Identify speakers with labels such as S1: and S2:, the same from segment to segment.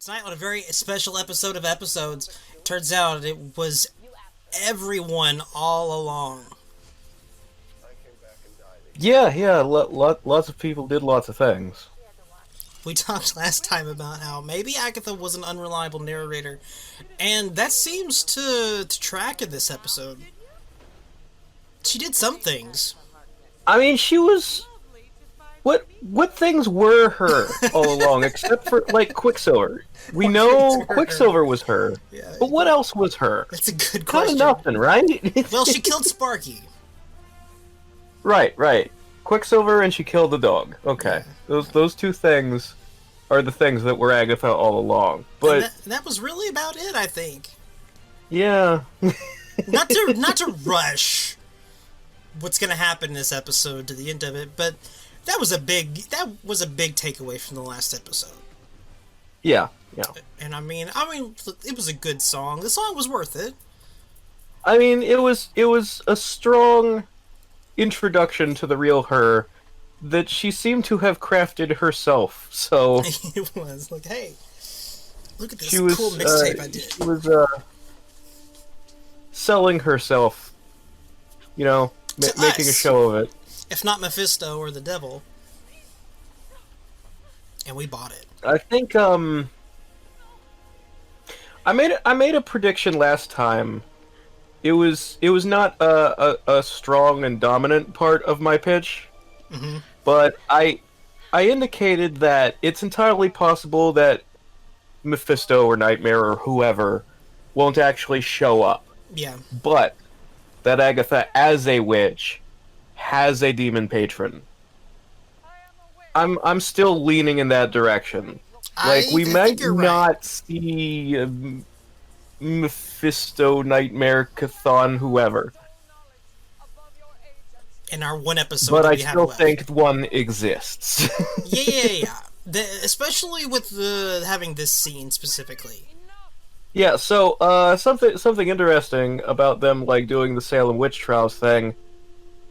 S1: Tonight on a very special episode of episodes, turns out it was everyone all along.
S2: Yeah, lots of people did lots of things.
S1: We talked last time about how maybe Agatha was an unreliable narrator, and that seems to track in this episode. She did some things.
S2: I mean, she was... What things were her all along, except for, like, Quicksilver? We know Quicksilver was her,
S1: Yeah,
S2: but what else was her?
S1: That's a good
S2: Kind
S1: question.
S2: of nothing, right?
S1: Well, she killed Sparky.
S2: Right. Quicksilver and she killed the dog. Okay, those two things are the things that were Agatha all along. But
S1: and that was really about it, I think.
S2: Yeah.
S1: not to rush what's going to happen in this episode to the end of it, but that was a big takeaway from the last episode.
S2: Yeah.
S1: And I mean, it was a good song. The song was worth it.
S2: I mean, it was a strong introduction to the real her that she seemed to have crafted herself. So
S1: it was like, hey, look at this
S2: she was,
S1: cool mixtape I did.
S2: She was selling herself, making a show of it.
S1: If not Mephisto or the devil. And we bought it.
S2: I think I made a prediction last time. It was not a strong and dominant part of my pitch, but I indicated that it's entirely possible that Mephisto or Nightmare or whoever won't actually show up.
S1: Yeah.
S2: But that Agatha, as a witch, has a demon patron. I'm still leaning in that direction. Like, we might not see Mephisto, Nightmare, Chthon, whoever.
S1: In our one episode,
S2: but
S1: that
S2: I
S1: we
S2: still
S1: have
S2: think one exists.
S1: Yeah. Especially with having this scene specifically.
S2: Yeah. So something interesting about them doing the Salem witch trials thing.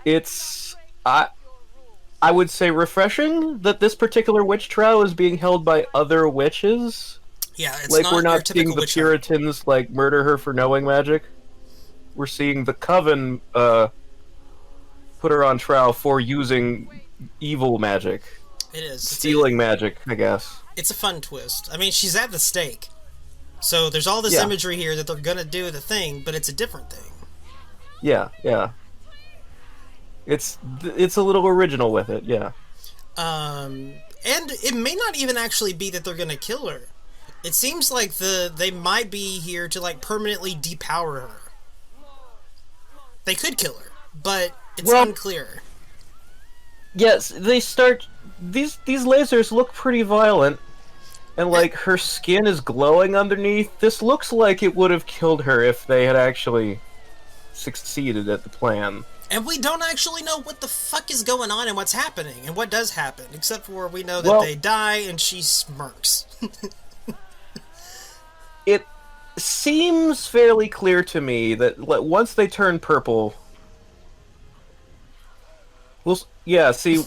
S2: It's I would say refreshing that this particular witch trial is being held by other witches.
S1: Yeah, it's
S2: like
S1: not
S2: we're
S1: your
S2: not seeing
S1: typical
S2: the Puritans murder her for knowing magic. We're seeing the Coven put her on trial for using evil magic.
S1: It is
S2: stealing magic, I guess.
S1: It's a fun twist. I mean, she's at the stake, so there's all this imagery here that they're gonna do the thing, but it's a different thing.
S2: Yeah. It's a little original with it, yeah.
S1: And it may not even actually be that they're gonna kill her. It seems like they might be here to permanently depower her. They could kill her, but it's unclear.
S2: Yes, they start these lasers look pretty violent, and her skin is glowing underneath. This looks like it would have killed her if they had actually succeeded at the plan.
S1: And we don't actually know what the fuck is going on and what's happening and what does happen, except for we know that they die and she smirks.
S2: It seems fairly clear to me that once they turn purple... Well, yeah, see,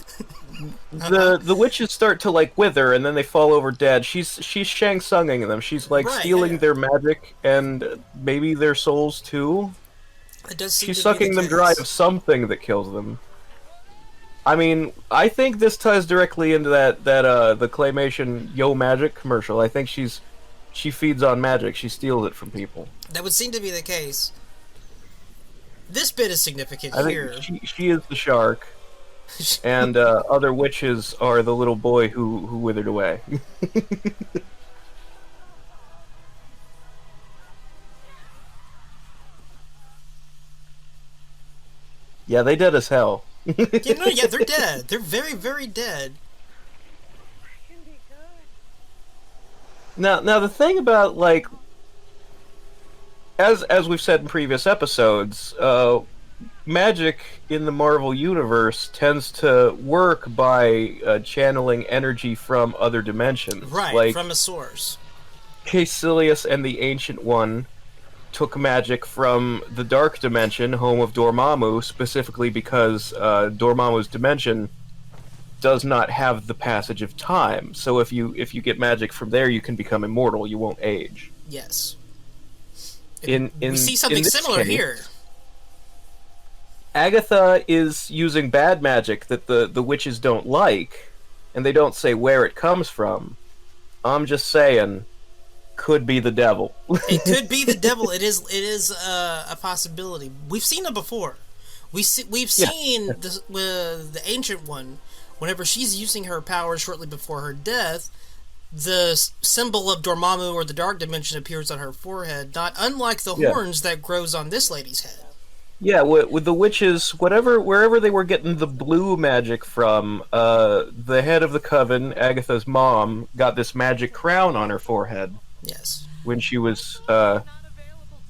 S2: the witches start to wither and then they fall over dead. She's Shang Tsunging them. She's stealing their magic and maybe their souls too.
S1: It does seem
S2: She's
S1: to
S2: sucking
S1: be
S2: them dry of something that kills them. I mean, I think this ties directly into the Claymation Yo Magic commercial. I think she feeds on magic. She steals it from people.
S1: That would seem to be the case. This bit is significant
S2: here. She is the shark, and other witches are the little boy who withered away. Yeah, they dead as hell.
S1: Yeah, they're dead. They're very, very dead.
S2: Now the thing about as we've said in previous episodes, magic in the Marvel universe tends to work by channeling energy from other dimensions,
S1: right? From a source.
S2: Caecilius and the Ancient One took magic from the Dark Dimension, home of Dormammu, specifically because Dormammu's dimension does not have the passage of time. So if you get magic from there, you can become immortal. You won't age.
S1: Yes.
S2: We
S1: see something similar here.
S2: Agatha is using bad magic that the witches don't like, and they don't say where it comes from. I'm just saying, could be the devil.
S1: It could be the devil. It is a possibility. We've seen it before. We've seen the Ancient One. Whenever she's using her power shortly before her death, the symbol of Dormammu or the Dark Dimension appears on her forehead, not unlike the horns that grows on this lady's head.
S2: Yeah, with the witches, wherever they were getting the blue magic from, the head of the coven, Agatha's mom, got this magic crown on her forehead.
S1: Yes.
S2: When she was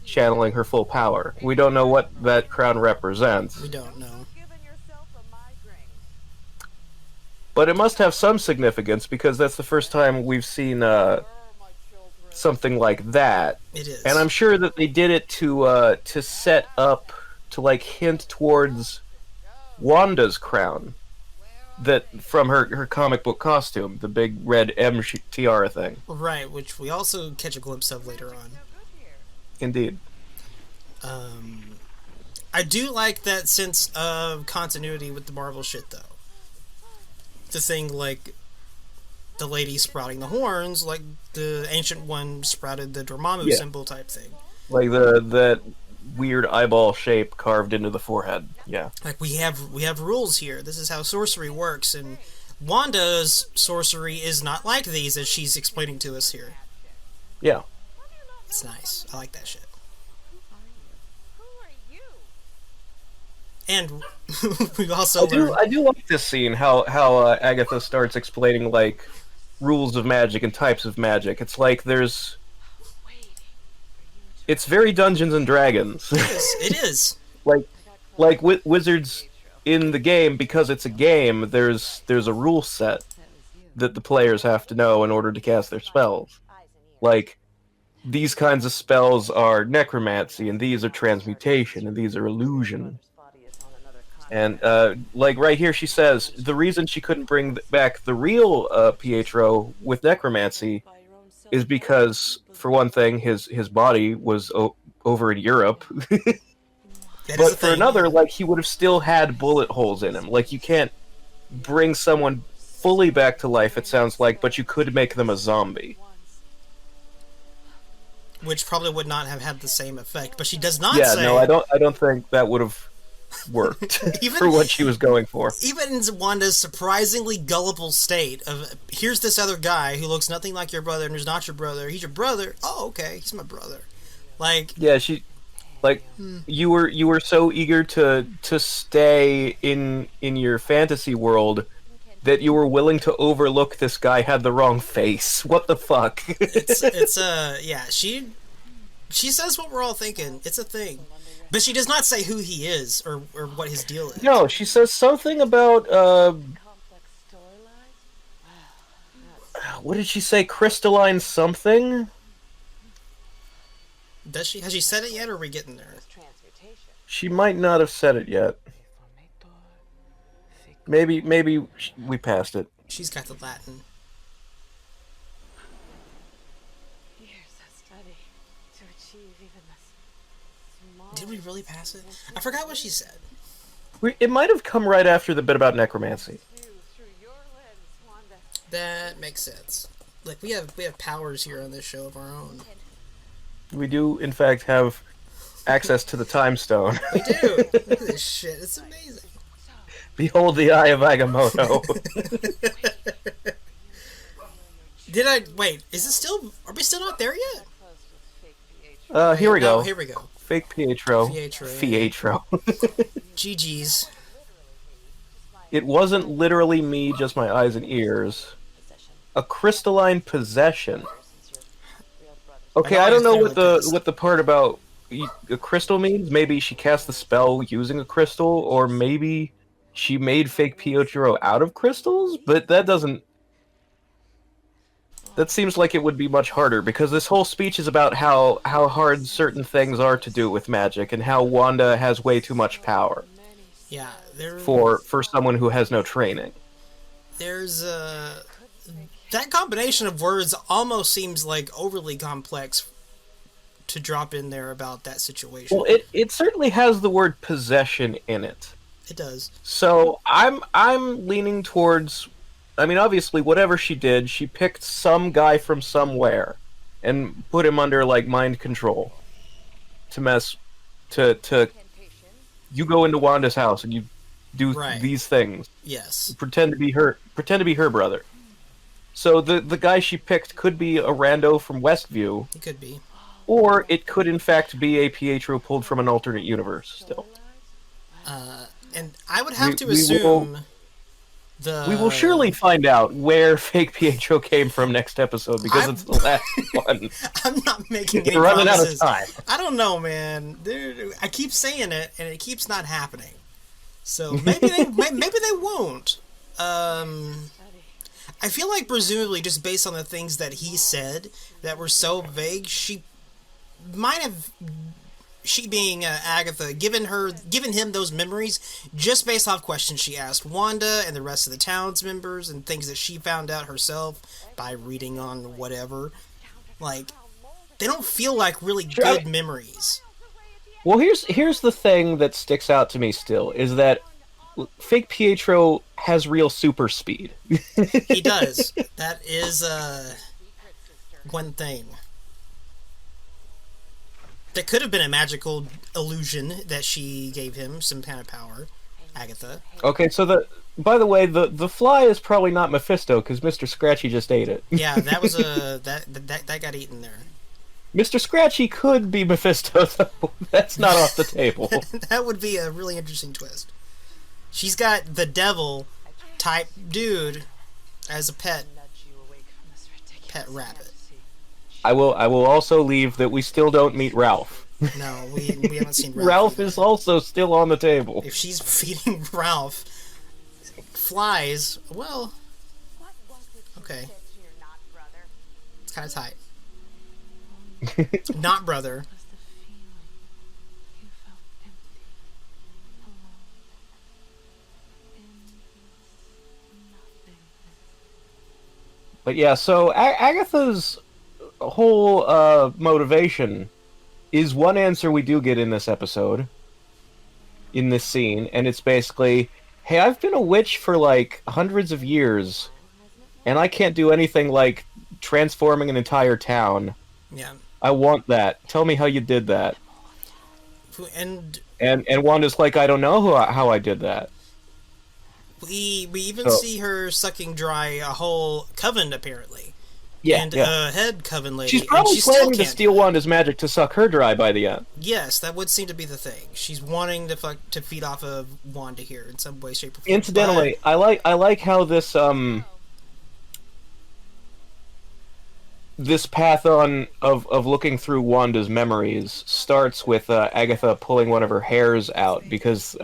S2: channeling her full power. We don't know what that crown represents.
S1: We don't know.
S2: But it must have some significance, because that's the first time we've seen something like that.
S1: It is.
S2: And I'm sure that they did it to set up, to like hint towards Wanda's crown, that from her comic book costume, the big red M tiara thing.
S1: Right, which we also catch a glimpse of later on.
S2: Indeed.
S1: I do like that sense of continuity with the Marvel shit, though. The thing like the lady sprouting the horns, like the Ancient One sprouted the Dormammu symbol type thing.
S2: Like that weird eyeball shape carved into the forehead. Yeah.
S1: Like we have rules here. This is how sorcery works, and Wanda's sorcery is not like these, as she's explaining to us here.
S2: Yeah.
S1: It's nice. I like that shit. And we also
S2: I do like this scene, how Agatha starts explaining like rules of magic and types of magic. It's like it's very Dungeons and Dragons.
S1: It is.
S2: like wizards in the game, because it's a game. There's a rule set that the players have to know in order to cast their spells. Like, these kinds of spells are necromancy, and these are transmutation, and these are illusion. And, like, right here she says, the reason she couldn't bring back the real Pietro with necromancy is because, for one thing, his body was over in Europe. But for another, like, he would have still had bullet holes in him. Like, you can't bring someone fully back to life, it sounds like, but you could make them a zombie.
S1: Which probably would not have had the same effect, but she does not
S2: say...
S1: Yeah,
S2: no, I don't think that would have worked for what she was going for.
S1: Even in Wanda's surprisingly gullible state of, here's this other guy who looks nothing like your brother and is not your brother. He's your brother. Oh, okay, he's my brother. Like,
S2: yeah, she, like, you were so eager to stay in your fantasy world that you were willing to overlook this guy had the wrong face. What the fuck?
S1: Yeah, she says what we're all thinking. It's a thing. But she does not say who he is or what his deal is.
S2: No, she says something about, what did she say? Crystalline something?
S1: Does she? Has she said it yet, or are we getting there?
S2: She might not have said it yet. Maybe we passed it.
S1: She's got the Latin. Did we really pass it? I forgot what she said.
S2: It might have come right after the bit about necromancy.
S1: That makes sense. Like, we have powers here on this show of our own.
S2: We do, in fact, have access to the time stone.
S1: We do. Look at this shit. It's amazing.
S2: Behold the eye of Agamotto.
S1: Wait, is it still... Are we still not there yet?
S2: Here we go.
S1: Oh, here we go.
S2: Fake Pietro.
S1: Pietro. GG's.
S2: It wasn't literally me, just my eyes and ears. A crystalline possession. Okay, I don't know what the part about a crystal means. Maybe she cast the spell using a crystal, or maybe she made fake Pietro out of crystals, but that doesn't... That seems like it would be much harder, because this whole speech is about how hard certain things are to do with magic, and how Wanda has way too much power
S1: Yeah,
S2: for someone who has no training.
S1: there's that combination of words almost seems like overly complex to drop in there about that situation.
S2: Well, it certainly has the word possession in it.
S1: It does.
S2: So I'm leaning towards. I mean, obviously, whatever she did, she picked some guy from somewhere and put him under like mind control to mess to. You go into Wanda's house and you do these things.
S1: Yes.
S2: Pretend to be her brother. So the guy she picked could be a rando from Westview.
S1: It could be.
S2: Or it could in fact be a Pietro pulled from an alternate universe still.
S1: And I would have to assume
S2: we will surely find out where fake Pietro came from next episode, because it's the last one.
S1: I'm not making any
S2: We're running
S1: promises.
S2: out of time.
S1: I don't know, man. I keep saying it, and it keeps not happening. So maybe they won't. I feel like presumably just based on the things that he said that were so vague, she being Agatha, given him those memories just based off questions she asked Wanda and the rest of the town's members and things that she found out herself by reading on whatever. Like, they don't feel like really good memories.
S2: Well, here's the thing that sticks out to me still, is that fake Pietro has real super speed.
S1: He does. That is one thing. That could have been a magical illusion that she gave him some kind of power, Agatha.
S2: Okay, so by the way, the fly is probably not Mephisto, because Mr. Scratchy just ate it.
S1: Yeah, that was that got eaten there.
S2: Mr. Scratchy could be Mephisto, though. That's not off the table.
S1: That would be a really interesting twist. She's got the devil type dude as a pet rabbit.
S2: I will also leave that we still don't meet Ralph.
S1: No, we haven't seen Ralph.
S2: Ralph is also still on the table.
S1: If she's feeding Ralph flies, well, okay. It's kind of tight. Not brother.
S2: But yeah, so Agatha's whole motivation is one answer we do get in this episode, in this scene, and it's basically, hey, I've been a witch for like hundreds of years, and I can't do anything like transforming an entire town.
S1: Yeah.
S2: I want that. Tell me how you did that.
S1: And
S2: Wanda's like, I don't know how I did that.
S1: We even see her sucking dry a whole coven, apparently.
S2: Yeah,
S1: and a head coven lady.
S2: She's probably planning to steal Wanda's magic to suck her dry by the end.
S1: Yes, that would seem to be the thing. She's wanting to feed off of Wanda here in some way, shape, or form.
S2: Incidentally, I like how this this path of looking through Wanda's memories starts with Agatha pulling one of her hairs out, because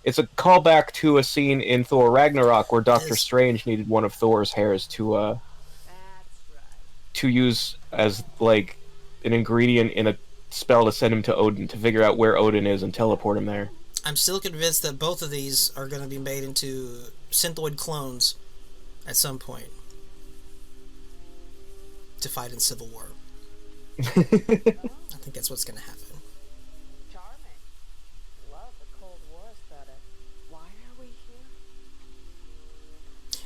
S2: it's a callback to a scene in Thor Ragnarok where Doctor Strange needed one of Thor's hairs to use as like an ingredient in a spell to send him to Odin, to figure out where Odin is and teleport him there.
S1: I'm still convinced that both of these are going to be made into synthoid clones at some point to fight in Civil War. I think that's what's going to happen.
S3: Charming. Love the Cold War aesthetic. Why are we here?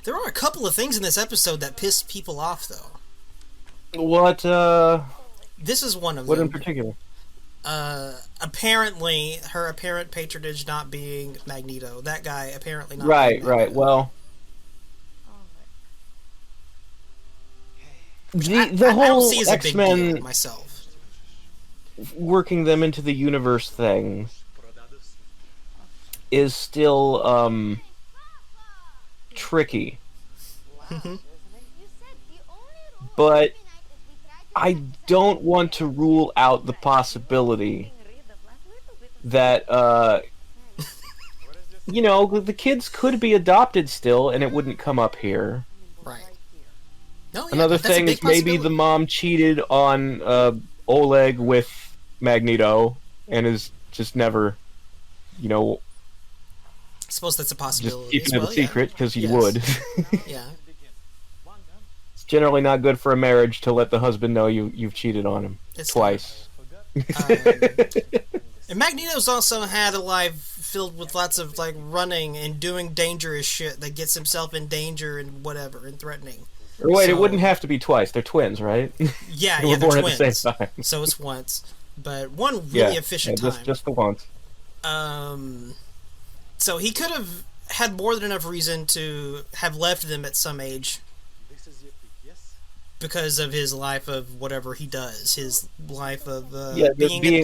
S1: There are a couple of things in this episode that pissed people off, though.
S2: What,
S1: This is one of them.
S2: What in particular?
S1: Apparently, her apparent patronage not being Magneto. That guy apparently not
S2: Right,
S1: being Magneto.
S2: well... The
S1: I don't
S2: whole
S1: see as a big
S2: X-Men
S1: deal myself.
S2: working them into the universe thing is still tricky. But I don't want to rule out the possibility that you know, the kids could be adopted still and it wouldn't come up here.
S1: Right. No, yeah,
S2: Another
S1: that's a
S2: thing
S1: big
S2: is maybe
S1: possibility.
S2: the mom cheated on Oleg with Magneto and is just never, you know,
S1: I suppose that's a
S2: just
S1: possibility as
S2: keeping it a
S1: well. Yeah.
S2: secret because he
S1: Yes.
S2: would.
S1: Yeah.
S2: It's generally not good for a marriage to let the husband know you've cheated on him
S1: It's not.
S2: twice.
S1: And Magneto's also had a life filled with lots of like running and doing dangerous shit that gets himself in danger and whatever and threatening.
S2: Or wait, it
S1: So-
S2: wouldn't have to be twice. They're twins, right?
S1: Yeah,
S2: They
S1: yeah,
S2: were
S1: they're
S2: born
S1: twins.
S2: at the same time.
S1: So it's once, but one really efficient time.
S2: Just the once.
S1: So he could have had more than enough reason to have left them at some age because of his life of whatever he does, his life of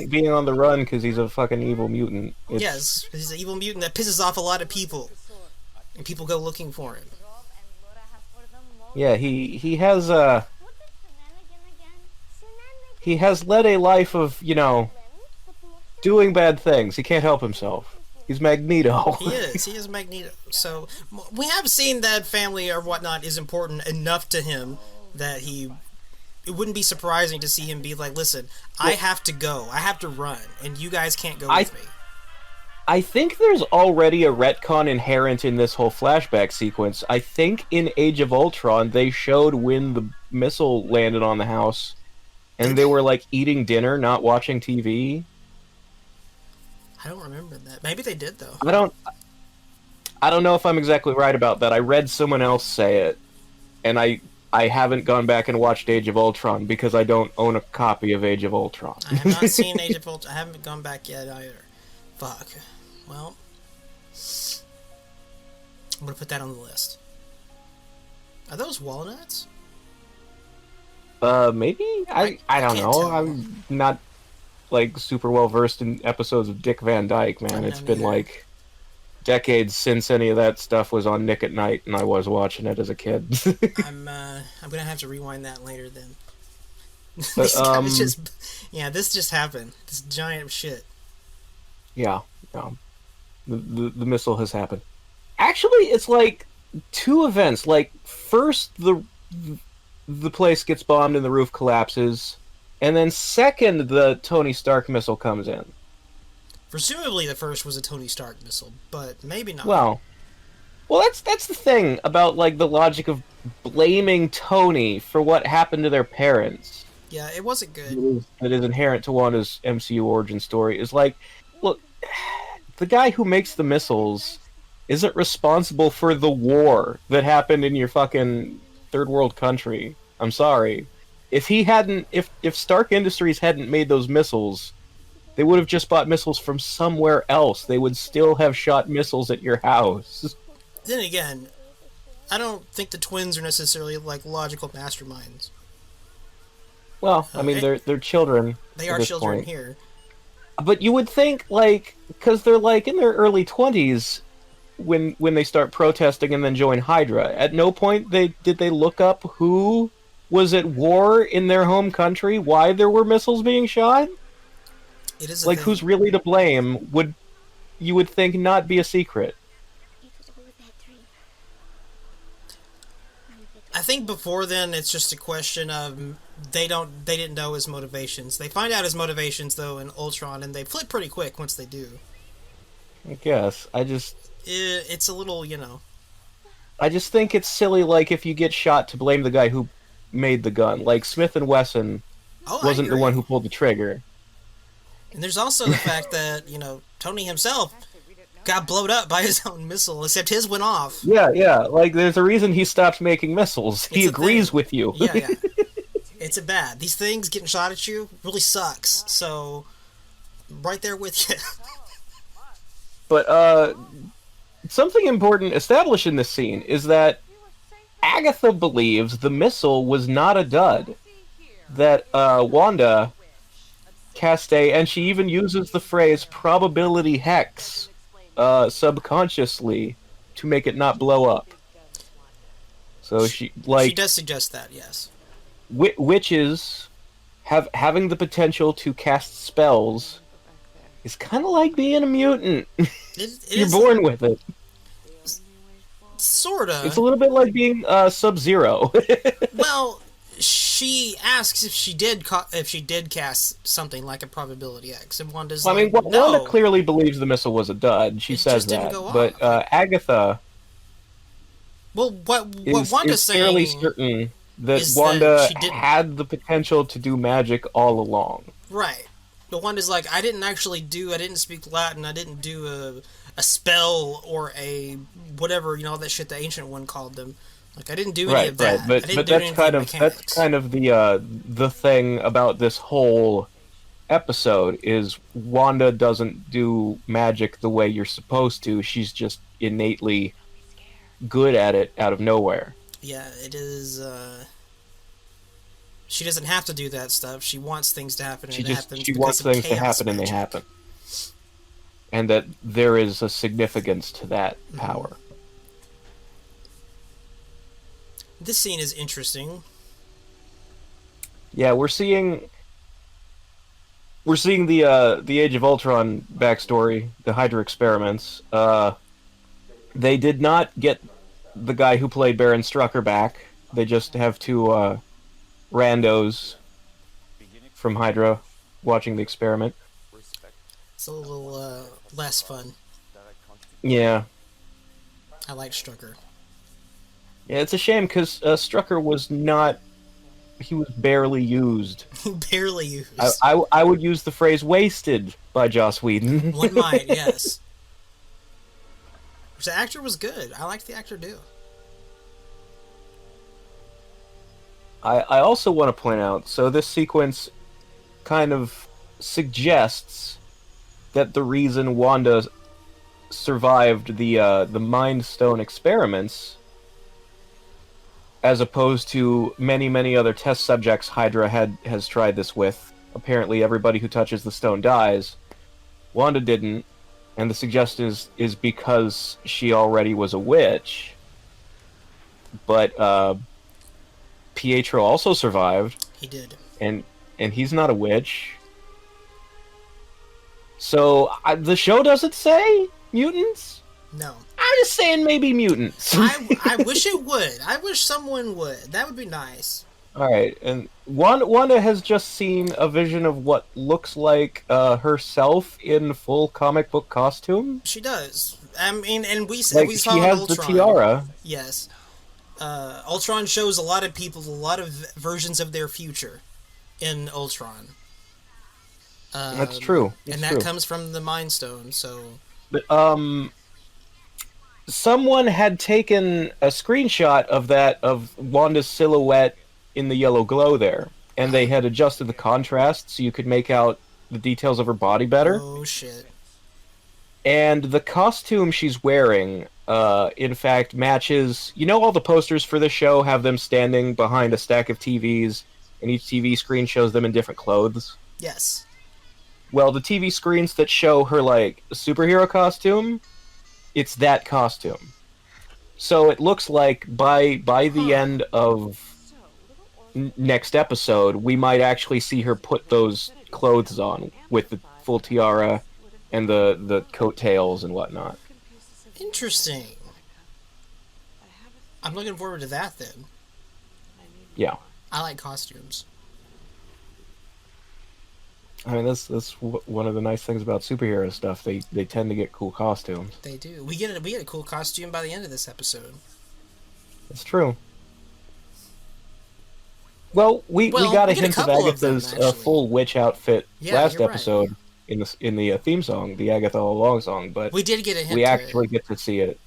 S2: being on the run because he's a fucking evil mutant.
S1: Yes, he's an evil mutant that pisses off a lot of people, and people go looking for him.
S2: Yeah, he has he has led a life of, you know, doing bad things. He can't help himself. He's Magneto.
S1: He is Magneto. So we have seen that family or whatnot is important enough to him that it wouldn't be surprising to see him be like, listen, I have to go. I have to run, and you guys can't go with me.
S2: I think there's already a retcon inherent in this whole flashback sequence. I think in Age of Ultron, they showed when the missile landed on the house, and they were, like, eating dinner, not watching TV.
S1: I don't remember that. Maybe they did, though.
S2: I don't know if I'm exactly right about that. I read someone else say it, and I haven't gone back and watched Age of Ultron because I don't own a copy of Age of Ultron.
S1: I have not seen Age of Ultron. I haven't gone back yet either. Fuck. Well, I'm gonna put that on the list. Are those walnuts?
S2: Maybe? I don't
S1: can't
S2: know.
S1: tell.
S2: I'm not, like, super well versed in episodes of Dick Van Dyke, man. It's been, like, decades since any of that stuff was on Nick at Night, and I was watching it as a kid.
S1: I'm gonna have to rewind that later then.
S2: But,
S1: This just happened. This giant shit.
S2: yeah. The missile has happened. Actually, it's like two events. Like, first, the place gets bombed and the roof collapses, and then second, the Tony Stark missile comes in.
S1: Presumably the first was a Tony Stark missile, but maybe not.
S2: Well, that's the thing about, like, the logic of blaming Tony for what happened to their parents.
S1: Yeah, it wasn't good.
S2: That is inherent to Wanda's MCU origin story. Is like, look, the guy who makes the missiles isn't responsible for the war that happened in your fucking third world country. I'm sorry. If Stark Industries hadn't made those missiles, they would have just bought missiles from somewhere else. They would still have shot missiles at your house.
S1: Then again, I don't think the twins are necessarily like logical masterminds.
S2: Well, I mean, they're children.
S1: They
S2: at
S1: are
S2: this
S1: children
S2: point.
S1: here.
S2: But you would think, like, because they're, like, in their early 20s when they start protesting and then join Hydra. At no point did they look up who was at war in their home country, why there were missiles being shot?
S1: It is
S2: Like, who's really to blame you would think not be a secret.
S1: I think before then it's just a question of they didn't know his motivations. They find out his motivations though in Ultron, and they flip pretty quick once they do.
S2: I guess.
S1: It's a little,
S2: I just think it's silly, like, if you get shot to blame the guy who made the gun. Like, Smith & Wesson wasn't the one who pulled the trigger.
S1: And there's also the fact that, Tony himself got blowed up by his own missile, except his went off.
S2: Yeah, like, there's a reason he stopped making missiles. He agrees with you.
S1: Yeah. It's bad. These things getting shot at you really sucks, so right there with you.
S2: But, something important established in this scene is that Agatha believes the missile was not a dud. That, Wanda cast and she even uses the phrase probability hex, subconsciously to make it not blow up. So she
S1: does suggest that, yes.
S2: Witches having the potential to cast spells is kind of like being a mutant. You're born with it.
S1: Sorta.
S2: It's a little bit like being Sub-Zero.
S1: Well, she asks if she did cast something like a probability X, and Wanda's
S2: I mean,
S1: like, no,
S2: Wanda clearly believes the missile was a dud. She
S1: it
S2: says
S1: just didn't
S2: that.
S1: go
S2: But
S1: off.
S2: Agatha
S1: Well, what
S2: is
S1: Wanda's
S2: fairly
S1: saying
S2: certain that
S1: is that
S2: Wanda
S1: she didn't.
S2: had the potential to do magic all along.
S1: Right. But Wanda's like, I didn't speak Latin, I didn't do a spell or a whatever, all that shit the Ancient One called them. Like, I didn't do any of that.
S2: Right.
S1: I didn't
S2: But
S1: do anything
S2: that's kind of the thing about this whole episode is Wanda doesn't do magic the way you're supposed to. She's just innately good at it out of nowhere.
S1: Yeah, it is, she doesn't have to do that stuff. She wants things to happen, and it happens.
S2: She wants things to happen, and they happen. And that there is a significance to that power.
S1: This scene is interesting.
S2: Yeah, we're seeing the Age of Ultron backstory, the Hydra experiments. They did not get the guy who played Baron Strucker back. They just have two randos from Hydra watching the experiment.
S1: It's a little less fun.
S2: Yeah.
S1: I like Strucker.
S2: Yeah, it's a shame because Strucker was not. He was barely used.
S1: Barely used.
S2: I would use the phrase "wasted" by Joss Whedon.
S1: One might, yes. The actor was good. I liked the actor too.
S2: I also want to point out, so this sequence kind of suggests that the reason Wanda survived the Mind Stone experiments, as opposed to many other test subjects Hydra has tried this with, apparently everybody who touches the stone dies. Wanda didn't, and the suggestion is because she already was a witch. But Pietro also survived.
S1: He did.
S2: And he's not a witch. So the show doesn't say mutants?
S1: No.
S2: I'm just saying maybe mutants.
S1: I wish it would. I wish someone would. That would be nice.
S2: Alright, and Wanda has just seen a vision of what looks like herself in full comic book costume.
S1: She does. I mean, and we
S2: Like,
S1: saw
S2: she has
S1: Ultron.
S2: the tiara.
S1: Yes. Ultron shows a lot of people a lot of versions of their future in Ultron.
S2: That's true.
S1: And that comes from the Mind Stone, so...
S2: But, someone had taken a screenshot of Wanda's silhouette in the yellow glow there, and they had adjusted the contrast so you could make out the details of her body better.
S1: Oh, shit.
S2: And the costume she's wearing, in fact, matches... You know all the posters for the show have them standing behind a stack of TVs, and each TV screen shows them in different clothes?
S1: Yes.
S2: Well, the TV screens that show her, like, superhero costume, it's that costume. So it looks like by the end of next episode, we might actually see her put those clothes on with the full tiara and the coattails and whatnot.
S1: Interesting. I'm looking forward to that then.
S2: Yeah.
S1: I like costumes.
S2: I mean, that's one of the nice things about superhero stuff. They tend to get cool costumes.
S1: They do. We get a cool costume by the end of this episode.
S2: It's true. Well, we got a hint of Agatha's full witch outfit last episode in the theme song, the Agatha All Along song, but
S1: we did get a hint.
S2: We actually get to see it.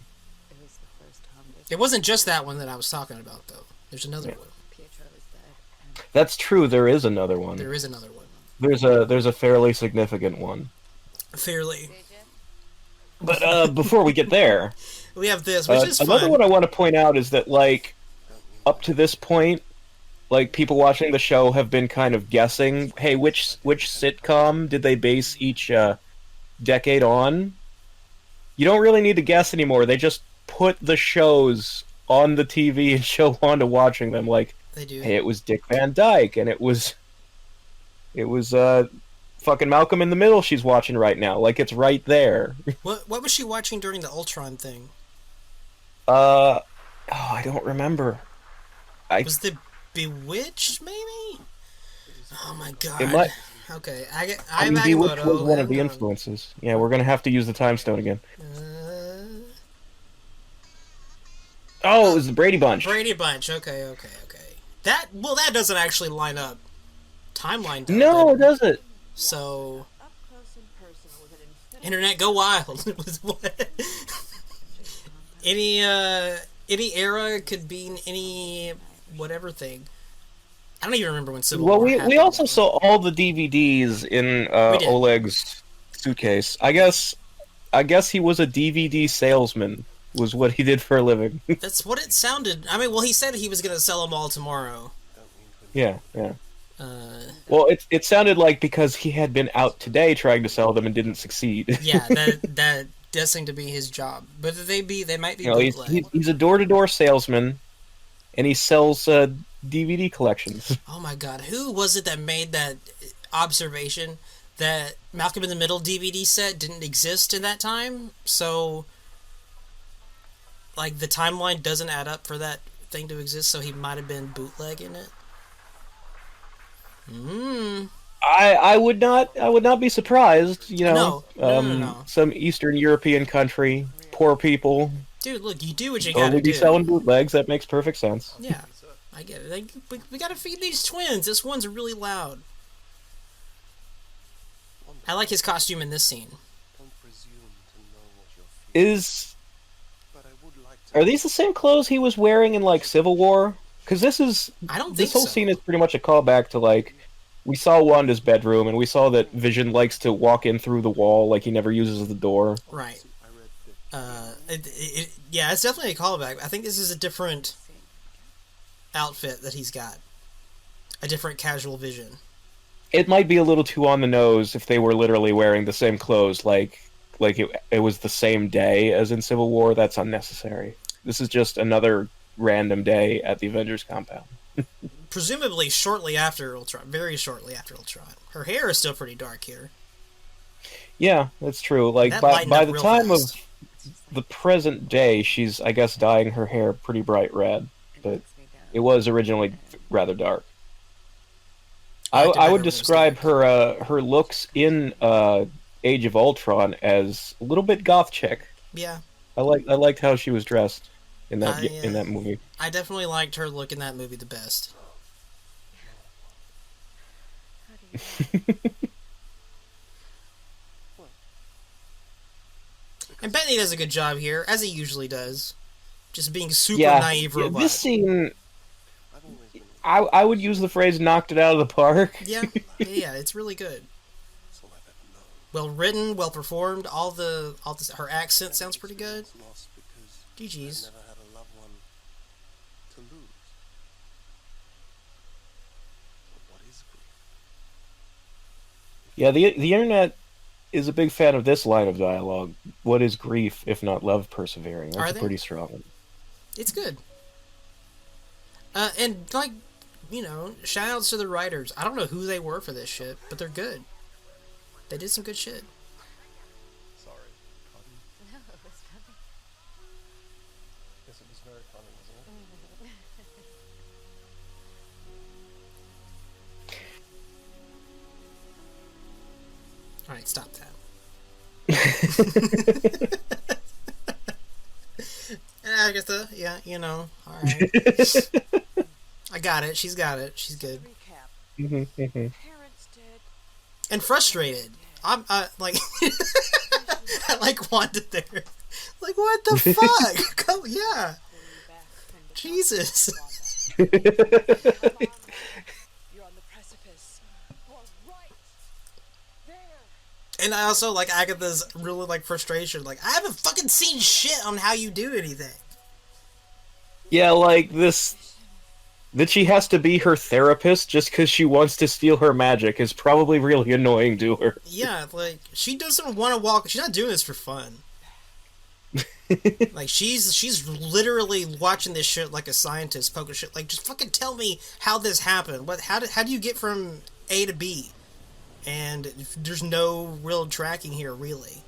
S1: It wasn't just that one that I was talking about, though. There's another one.
S2: That's true. There is another one.
S1: There is another one.
S2: There's a fairly significant one.
S1: Fairly.
S2: But before we get there,
S1: we have this, which is
S2: another
S1: fun.
S2: one I want to point out is that, like, up to this point, like, people watching the show have been kind of guessing, hey, which sitcom did they base each decade on? You don't really need to guess anymore. They just put the shows on the TV and show Wanda watching them. Like,
S1: they do.
S2: Hey, it was Dick Van Dyke, and it was fucking Malcolm in the Middle she's watching right now. Like, it's right there.
S1: What was she watching during the Ultron thing?
S2: Oh, I don't remember. I
S1: Was the Bewitched, maybe? Oh my
S2: it
S1: god.
S2: might.
S1: Okay, I
S2: I
S1: have
S2: mean, Bewitched was
S1: Agamotto.
S2: one of
S1: Hang
S2: the
S1: on.
S2: influences. Yeah, we're gonna have to use the time stone again.
S1: Uh,
S2: Oh, it was the Brady Bunch.
S1: Brady Bunch. Okay, okay, okay. That doesn't actually line up. Timeline does.
S2: No, does it?
S1: So,
S3: Up close and personal with an infinity
S1: internet go wild. With what? any era could be any whatever thing. I don't even remember when Civil
S2: Well,
S1: War
S2: we
S1: happened.
S2: also saw all the DVDs in
S1: We did.
S2: Oleg's suitcase. I guess he was a DVD salesman. Was what he did for a living.
S1: That's what it sounded. I mean, well, he said he was gonna sell them all tomorrow.
S2: Yeah, yeah.
S1: Uh,
S2: Well, it sounded like because he had been out today trying to sell them and didn't succeed.
S1: yeah, that does seem to be his job. But they might be
S2: You know,
S1: bootleg.
S2: he's a door-to-door salesman, and he sells DVD collections.
S1: Oh my god, who was it that made that observation that Malcolm in the Middle DVD set didn't exist in that time? So, like, the timeline doesn't add up for that thing to exist, so he might have been bootlegging it.
S2: I would not be surprised. You know,
S1: No.
S2: some Eastern European country, poor people,
S1: Dude, look, you do what you gotta
S2: only be
S1: do.
S2: selling bootlegs. That makes perfect sense.
S1: Yeah, I get it. Like, we gotta feed these twins. This one's really loud. I like his costume in this scene.
S2: Are these the same clothes he was wearing in like Civil War? Because
S1: I don't think
S2: this whole
S1: so.
S2: scene is pretty much a callback to like we saw Wanda's bedroom and we saw that Vision likes to walk in through the wall, like he never uses the door.
S1: Right. Yeah, it's definitely a callback. I think this is a different outfit that he's got. A different casual Vision.
S2: It might be a little too on the nose if they were literally wearing the same clothes, like it was the same day as in Civil War. That's unnecessary. This is just another random day at the Avengers compound.
S1: Presumably shortly after Ultron. Very shortly after Ultron. Her hair is still pretty dark here.
S2: Yeah, that's true. Like
S1: That
S2: by
S1: lightened up
S2: the
S1: real
S2: time
S1: fast.
S2: of the present day, she's I guess dyeing her hair pretty bright red, but it was originally rather dark. I would
S1: remember
S2: describe her looks in Age of Ultron as a little bit goth chick.
S1: Yeah.
S2: I liked how she was dressed in that
S1: I,
S2: in that movie.
S1: I definitely liked her look in that movie the best. And Bentley does a good job here, as he usually does. Just being super naive robot.
S2: This scene, I would use the phrase "knocked it out of the park."
S1: Yeah, it's really good. Well written, well performed. Her accent sounds pretty good. GG's.
S2: Yeah, the internet is a big fan of this line of dialogue. What is grief if not love persevering? That's
S1: Are
S2: a
S1: they?
S2: pretty strong one.
S1: It's good. And like, shout outs to the writers. I don't know who they were for this shit, but they're good. They did some good shit.
S4: Sorry. Pardon?
S3: No, it was funny.
S4: Yes, it was very funny, wasn't it?
S1: Alright, stop that. Agatha, yeah, alright. I got it, she's got it, she's good.
S3: Recap. Parents dead.
S1: And frustrated. I'm, like, I like Wanda there. Like, what the fuck? Come, yeah. Jesus.
S3: You're on the precipice. You're right there.
S1: And I also like Agatha's really like frustration. Like, I haven't fucking seen shit on how you do anything.
S2: Yeah, like this. That she has to be her therapist just because she wants to steal her magic is probably really annoying to her.
S1: Yeah, like, she doesn't want to walk. She's not doing this for fun. Like, she's literally watching this shit like a scientist poking shit. Like, just fucking tell me how this happened. How do you get from A to B? And there's no real tracking here, really.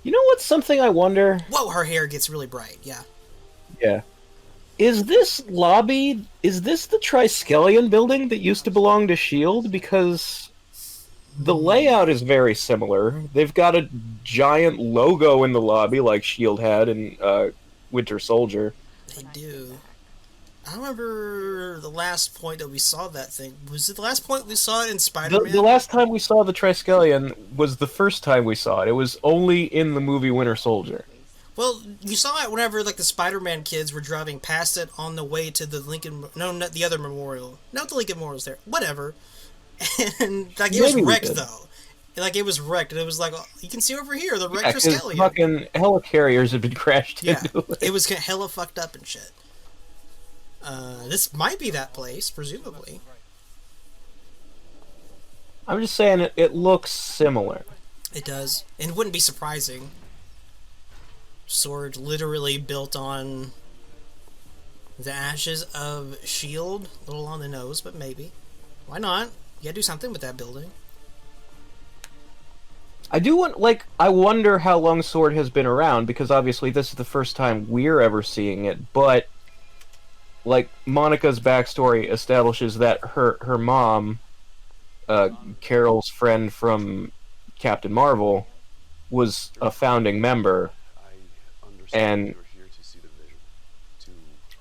S2: You know what's something I wonder?
S1: Whoa, her hair gets really bright. Yeah.
S2: Yeah. Is this lobby? Is this the Triskelion building that used to belong to Shield? Because the layout is very similar. They've got a giant logo in the lobby, like Shield had in Winter Soldier.
S1: They do. I remember the last point that we saw that thing. Was it the last point we saw it in Spider-Man?
S2: The last time we saw the Triskelion was the first time we saw it. It was only in the movie Winter Soldier.
S1: Well, you saw it whenever like the Spider-Man kids were driving past it on the way to the Lincoln. No, not the other memorial. Not the Lincoln Memorial's there. Whatever. And like it was
S2: Maybe we
S1: wrecked
S2: did.
S1: though. Like it was wrecked, and it was like oh, you can see over here the wrecked
S2: Yeah, 'cause
S1: Triskelion.
S2: fucking helicarriers had been crashed
S1: Yeah,
S2: into it.
S1: it was hella fucked up and shit. This might be that place, presumably.
S2: I'm just saying it looks similar.
S1: It does, and it wouldn't be surprising. Sword literally built on the ashes of Shield. A little on the nose, but maybe. Why not? You gotta do something with that building.
S2: I wonder how long Sword has been around, because obviously this is the first time we're ever seeing it, but like Monica's backstory establishes that her mom, Carol's friend from Captain Marvel, was a founding member, and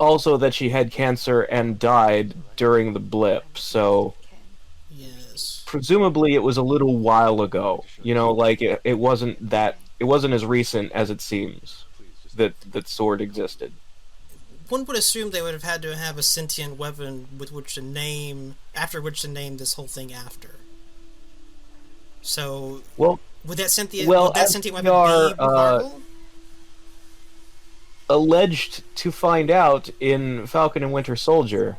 S2: also that she had cancer and died during the blip, so
S1: Yes.
S2: presumably it was a little while ago. You know, like it wasn't as recent as it seems that Sword existed.
S1: One would assume they would have had to have a sentient weapon after which to name this whole thing after. So,
S2: Well,
S1: would that sentient
S2: as
S1: weapon
S2: we are,
S1: be Marvel?
S2: alleged to find out in Falcon and Winter Soldier,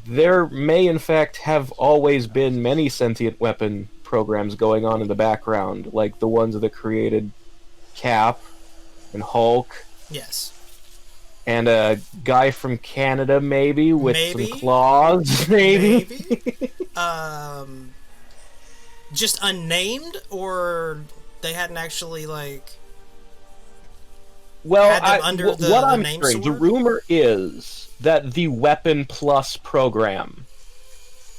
S2: there may in fact have always been many sentient weapon programs going on in the background, like the ones that created Cap and Hulk,
S1: Yes.
S2: and a guy from Canada maybe with
S1: Maybe.
S2: some claws, maybe.
S1: Maybe. Just unnamed, or they hadn't actually like.
S2: Well,
S1: Had them under the
S2: what I'm
S1: name
S2: hearing, the
S1: sword?
S2: rumor is that the Weapon Plus program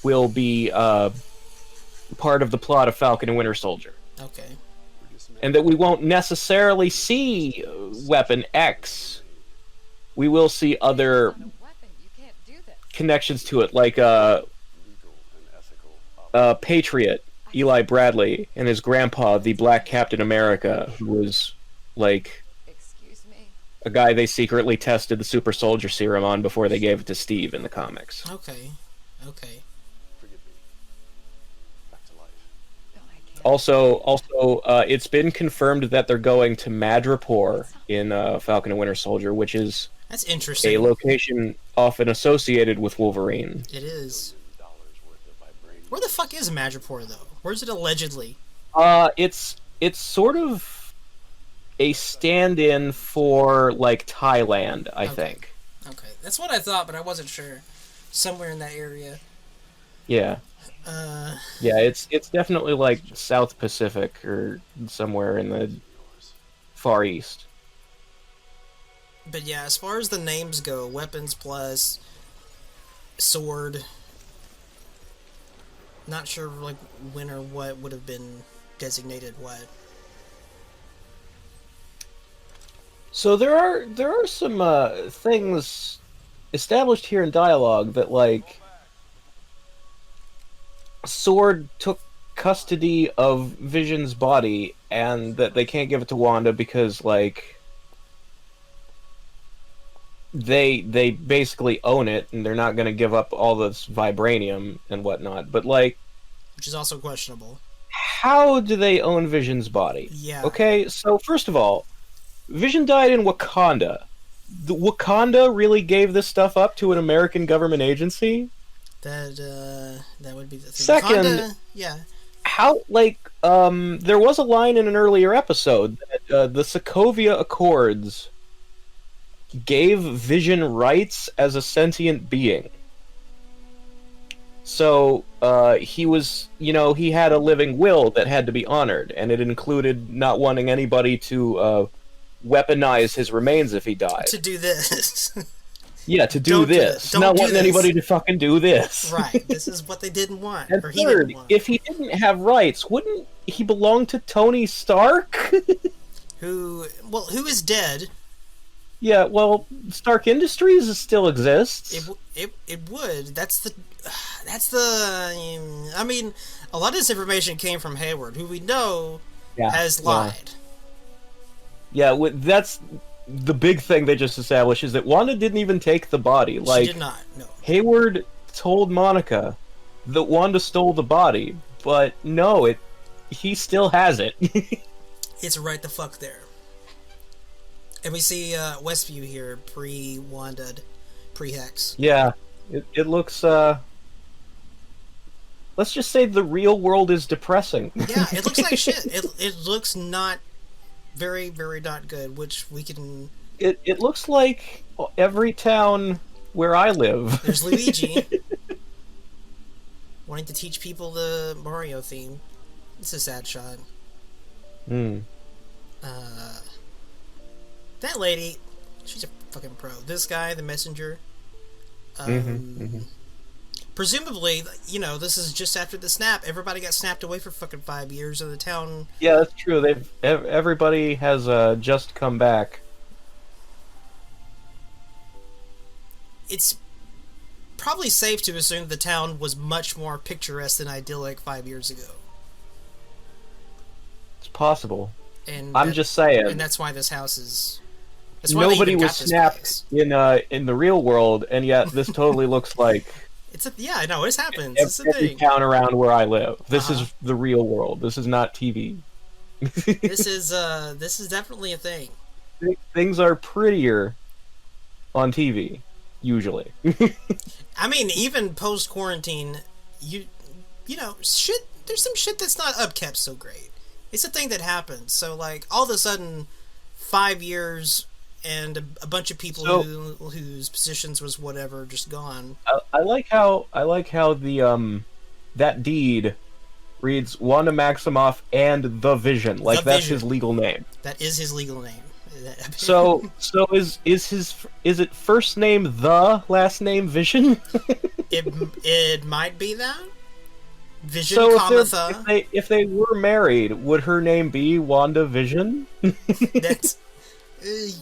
S2: will be part of the plot of Falcon and Winter Soldier,
S1: Okay.
S2: and that we won't necessarily see Weapon X. We will see other
S3: Weapon, you can't do this.
S2: connections to it, like Patriot, Eli Bradley, and his grandpa, the Black Captain America, who was like
S3: Excuse me.
S2: a guy they secretly tested the super soldier serum on before they gave it to Steve in the comics.
S1: Okay. Okay.
S3: No, I can't.
S2: Also, it's been confirmed that they're going to Madripoor in Falcon and Winter Soldier, which is
S1: That's
S2: a
S1: interesting.
S2: location often associated with Wolverine.
S1: It is. Where the fuck is Madripoor, though? Where's it allegedly?
S2: It's sort of a stand-in for like Thailand, I think.
S1: Okay. That's what I thought, but I wasn't sure. Somewhere in that area.
S2: Yeah.
S1: Uh,
S2: Yeah, it's definitely like South Pacific or somewhere in the Far East.
S1: but yeah, as far as the names go, Weapons Plus, Sword. Not sure like when or what would have been designated what.
S2: So there are some things established here in dialogue that like Sword took custody of Vision's body and that they can't give it to Wanda because like they basically own it and they're not going to give up all this vibranium and whatnot. But like,
S1: Which is also questionable.
S2: how do they own Vision's body?
S1: Yeah.
S2: Okay, so first of all, Vision died in Wakanda. The Wakanda really gave this stuff up to an American government agency?
S1: That would be the thing.
S2: Second-
S1: Wakanda, yeah.
S2: How, like, there was a line in an earlier episode that the Sokovia Accords gave Vision rights as a sentient being. So, he was, he had a living will that had to be honored, and it included not wanting anybody to weaponize his remains if he died.
S1: To do this.
S2: Yeah, to do
S1: Don't do
S2: this.
S1: it. Don't
S2: Not
S1: do
S2: wanting
S1: this.
S2: anybody to fucking do this.
S1: Right. This is what they didn't want.
S2: And
S1: Or he
S2: third,
S1: didn't want.
S2: if he didn't have rights, wouldn't he belong to Tony Stark?
S1: Who is dead.
S2: Yeah, well, Stark Industries still exists.
S1: It would. That's the. I mean, a lot of this information came from Hayward, who we know has lied.
S2: Yeah, that's the big thing they just established is that Wanda didn't even take the body. Like,
S1: she did not. No.
S2: Hayward told Monica that Wanda stole the body, but no, he still has it.
S1: It's right the fuck there. And we see Westview here, pre-Wanda, pre-Hex.
S2: Yeah, it looks, let's just say the real world is depressing.
S1: Yeah, it looks like shit. It looks not very, very not good, which we can...
S2: It looks like every town where I live.
S1: There's Luigi. Wanting to teach people the Mario theme. It's a sad shot. That lady, she's a fucking pro. This guy, the messenger, presumably, you know, this is just after the snap. Everybody got snapped away for fucking 5 years, and the town...
S2: Yeah, that's true. Everybody has just come back.
S1: It's probably safe to assume the town was much more picturesque and idyllic 5 years ago.
S2: It's possible.
S1: And
S2: I'm just saying.
S1: And that's why this house is... That's why
S2: Nobody
S1: they even
S2: was
S1: got this
S2: snapped
S1: place.
S2: in the real world, and yet this totally looks like
S1: Yeah, I know, it happens. It's a
S2: every
S1: thing.
S2: town around where I live. This is the real world. This is not TV.
S1: This is definitely a thing.
S2: Things are prettier on TV, usually.
S1: I mean, even post quarantine, you know, shit. There's some shit that's not upkept so great. It's a thing that happens. So like, all of a sudden, 5 years and a bunch of people whose positions was whatever just gone.
S2: I like how the that deed reads Wanda Maximoff and the Vision. Like that's his legal name.
S1: That is his legal name.
S2: So is it first name the last name Vision?
S1: it might be that. Vision,
S2: so if they were married, would her name be WandaVision?
S1: That's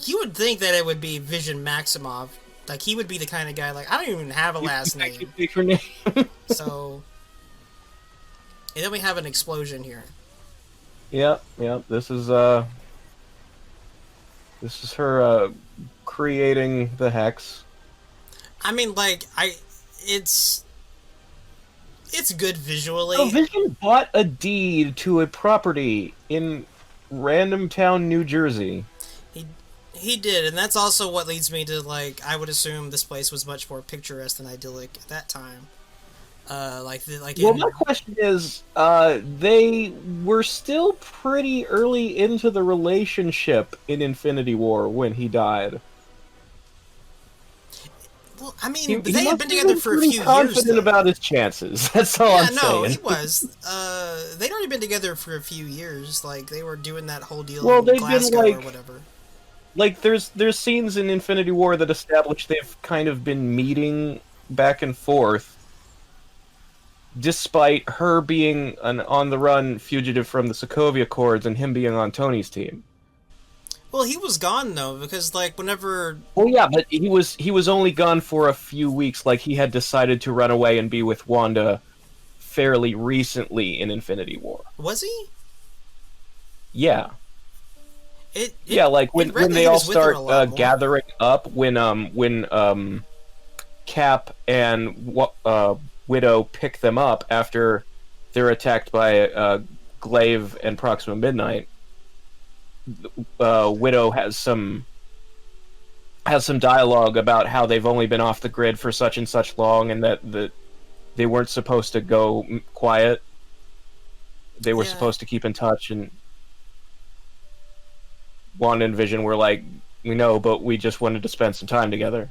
S1: you would think that it would be Vision Maximoff. Like he would be the kind of guy like I don't even have a last name.
S2: Pick her name.
S1: So and then we have an explosion here.
S2: Yeah. This is her creating the hex.
S1: I mean, like it's good visually.
S2: So Vision bought a deed to a property in random town, New Jersey.
S1: He did, and that's also what leads me to like I would assume this place was much more picturesque and idyllic at that time.
S2: Well, my question is, they were still pretty early into the relationship in Infinity War when he died.
S1: Well, I mean,
S2: He
S1: they had been together for a few years.
S2: Confident about his chances. That's all I'm saying.
S1: Yeah, no, he was. They'd already been together for a few years. Like they were doing that whole deal
S2: Well,
S1: in
S2: they've
S1: Glasgow
S2: been
S1: or whatever.
S2: Like there's scenes in Infinity War that establish they've kind of been meeting back and forth, despite her being an on-the-run fugitive from the Sokovia Accords and him being on Tony's team.
S1: Well, he was gone though, because like whenever.
S2: Well, yeah, but he was only gone for a few weeks. Like he had decided to run away and be with Wanda fairly recently in Infinity War.
S1: Was he?
S2: Yeah. Like when they all start gathering up, when Cap and Widow pick them up after they're attacked by Glaive and Proxima Midnight. Widow has some dialogue about how they've only been off the grid for such and such long, and that they weren't supposed to go quiet. They were supposed to keep in touch, and Wanda and Vision were like, "We know, but we just wanted to spend some time together."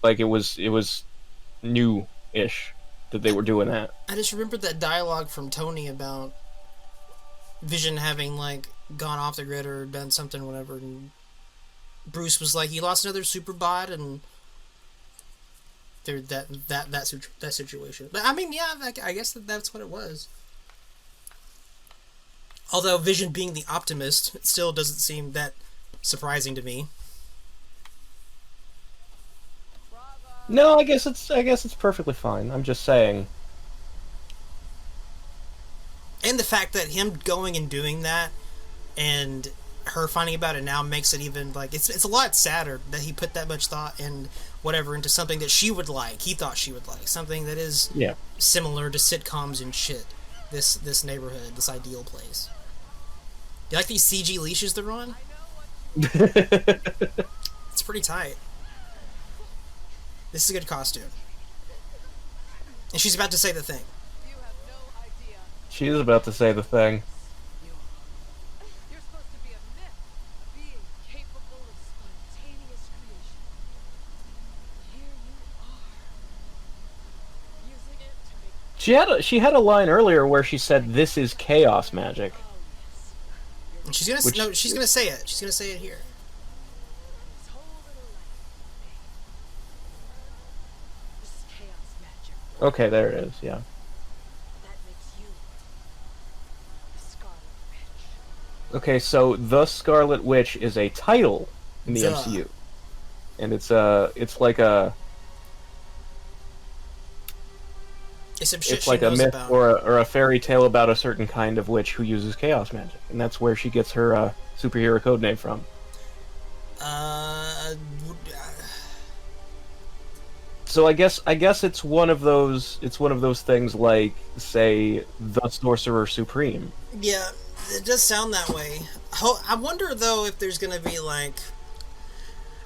S2: Like it was new-ish that they were doing that.
S1: I just remembered that dialogue from Tony about Vision having like gone off the grid or done something, whatever. And Bruce was like, he lost another super bot, and there that situation. But I mean, yeah, I guess that's what it was. Although Vision being the optimist, it still doesn't seem that surprising to me.
S2: No, I guess it's perfectly fine. I'm just saying.
S1: And the fact that him going and doing that, and her finding about it now makes it even like it's a lot sadder that he put that much thought and whatever into something that she would like. He thought she would like something that is similar to sitcoms and shit. This neighborhood, this ideal place. You like these CG leashes they're on? It's pretty tight. This is a good costume. And she's about to say the thing.
S3: You have no idea.
S2: She is about to say the thing.
S3: You're supposed to be a myth, a being capable of spontaneous creation. Here you are, using it to make.
S2: She had a line earlier where she said, "This is chaos magic."
S1: And she's gonna she's gonna say it. She's gonna say it here.
S3: This whole little life. This is chaos magic.
S2: Okay, there it is. Yeah.
S3: That makes you the Scarlet Witch.
S2: Okay, so the Scarlet Witch is a title in the
S1: The.
S2: MCU, and it's like a
S1: It's some shit
S2: it's
S1: she
S2: like a
S1: knows
S2: myth
S1: about.
S2: or a fairy tale about a certain kind of witch who uses chaos magic, and that's where she gets her superhero codename from. So I guess it's one of those things like, say, the Sorcerer Supreme.
S1: Yeah, it does sound that way. I wonder though if there's gonna be like.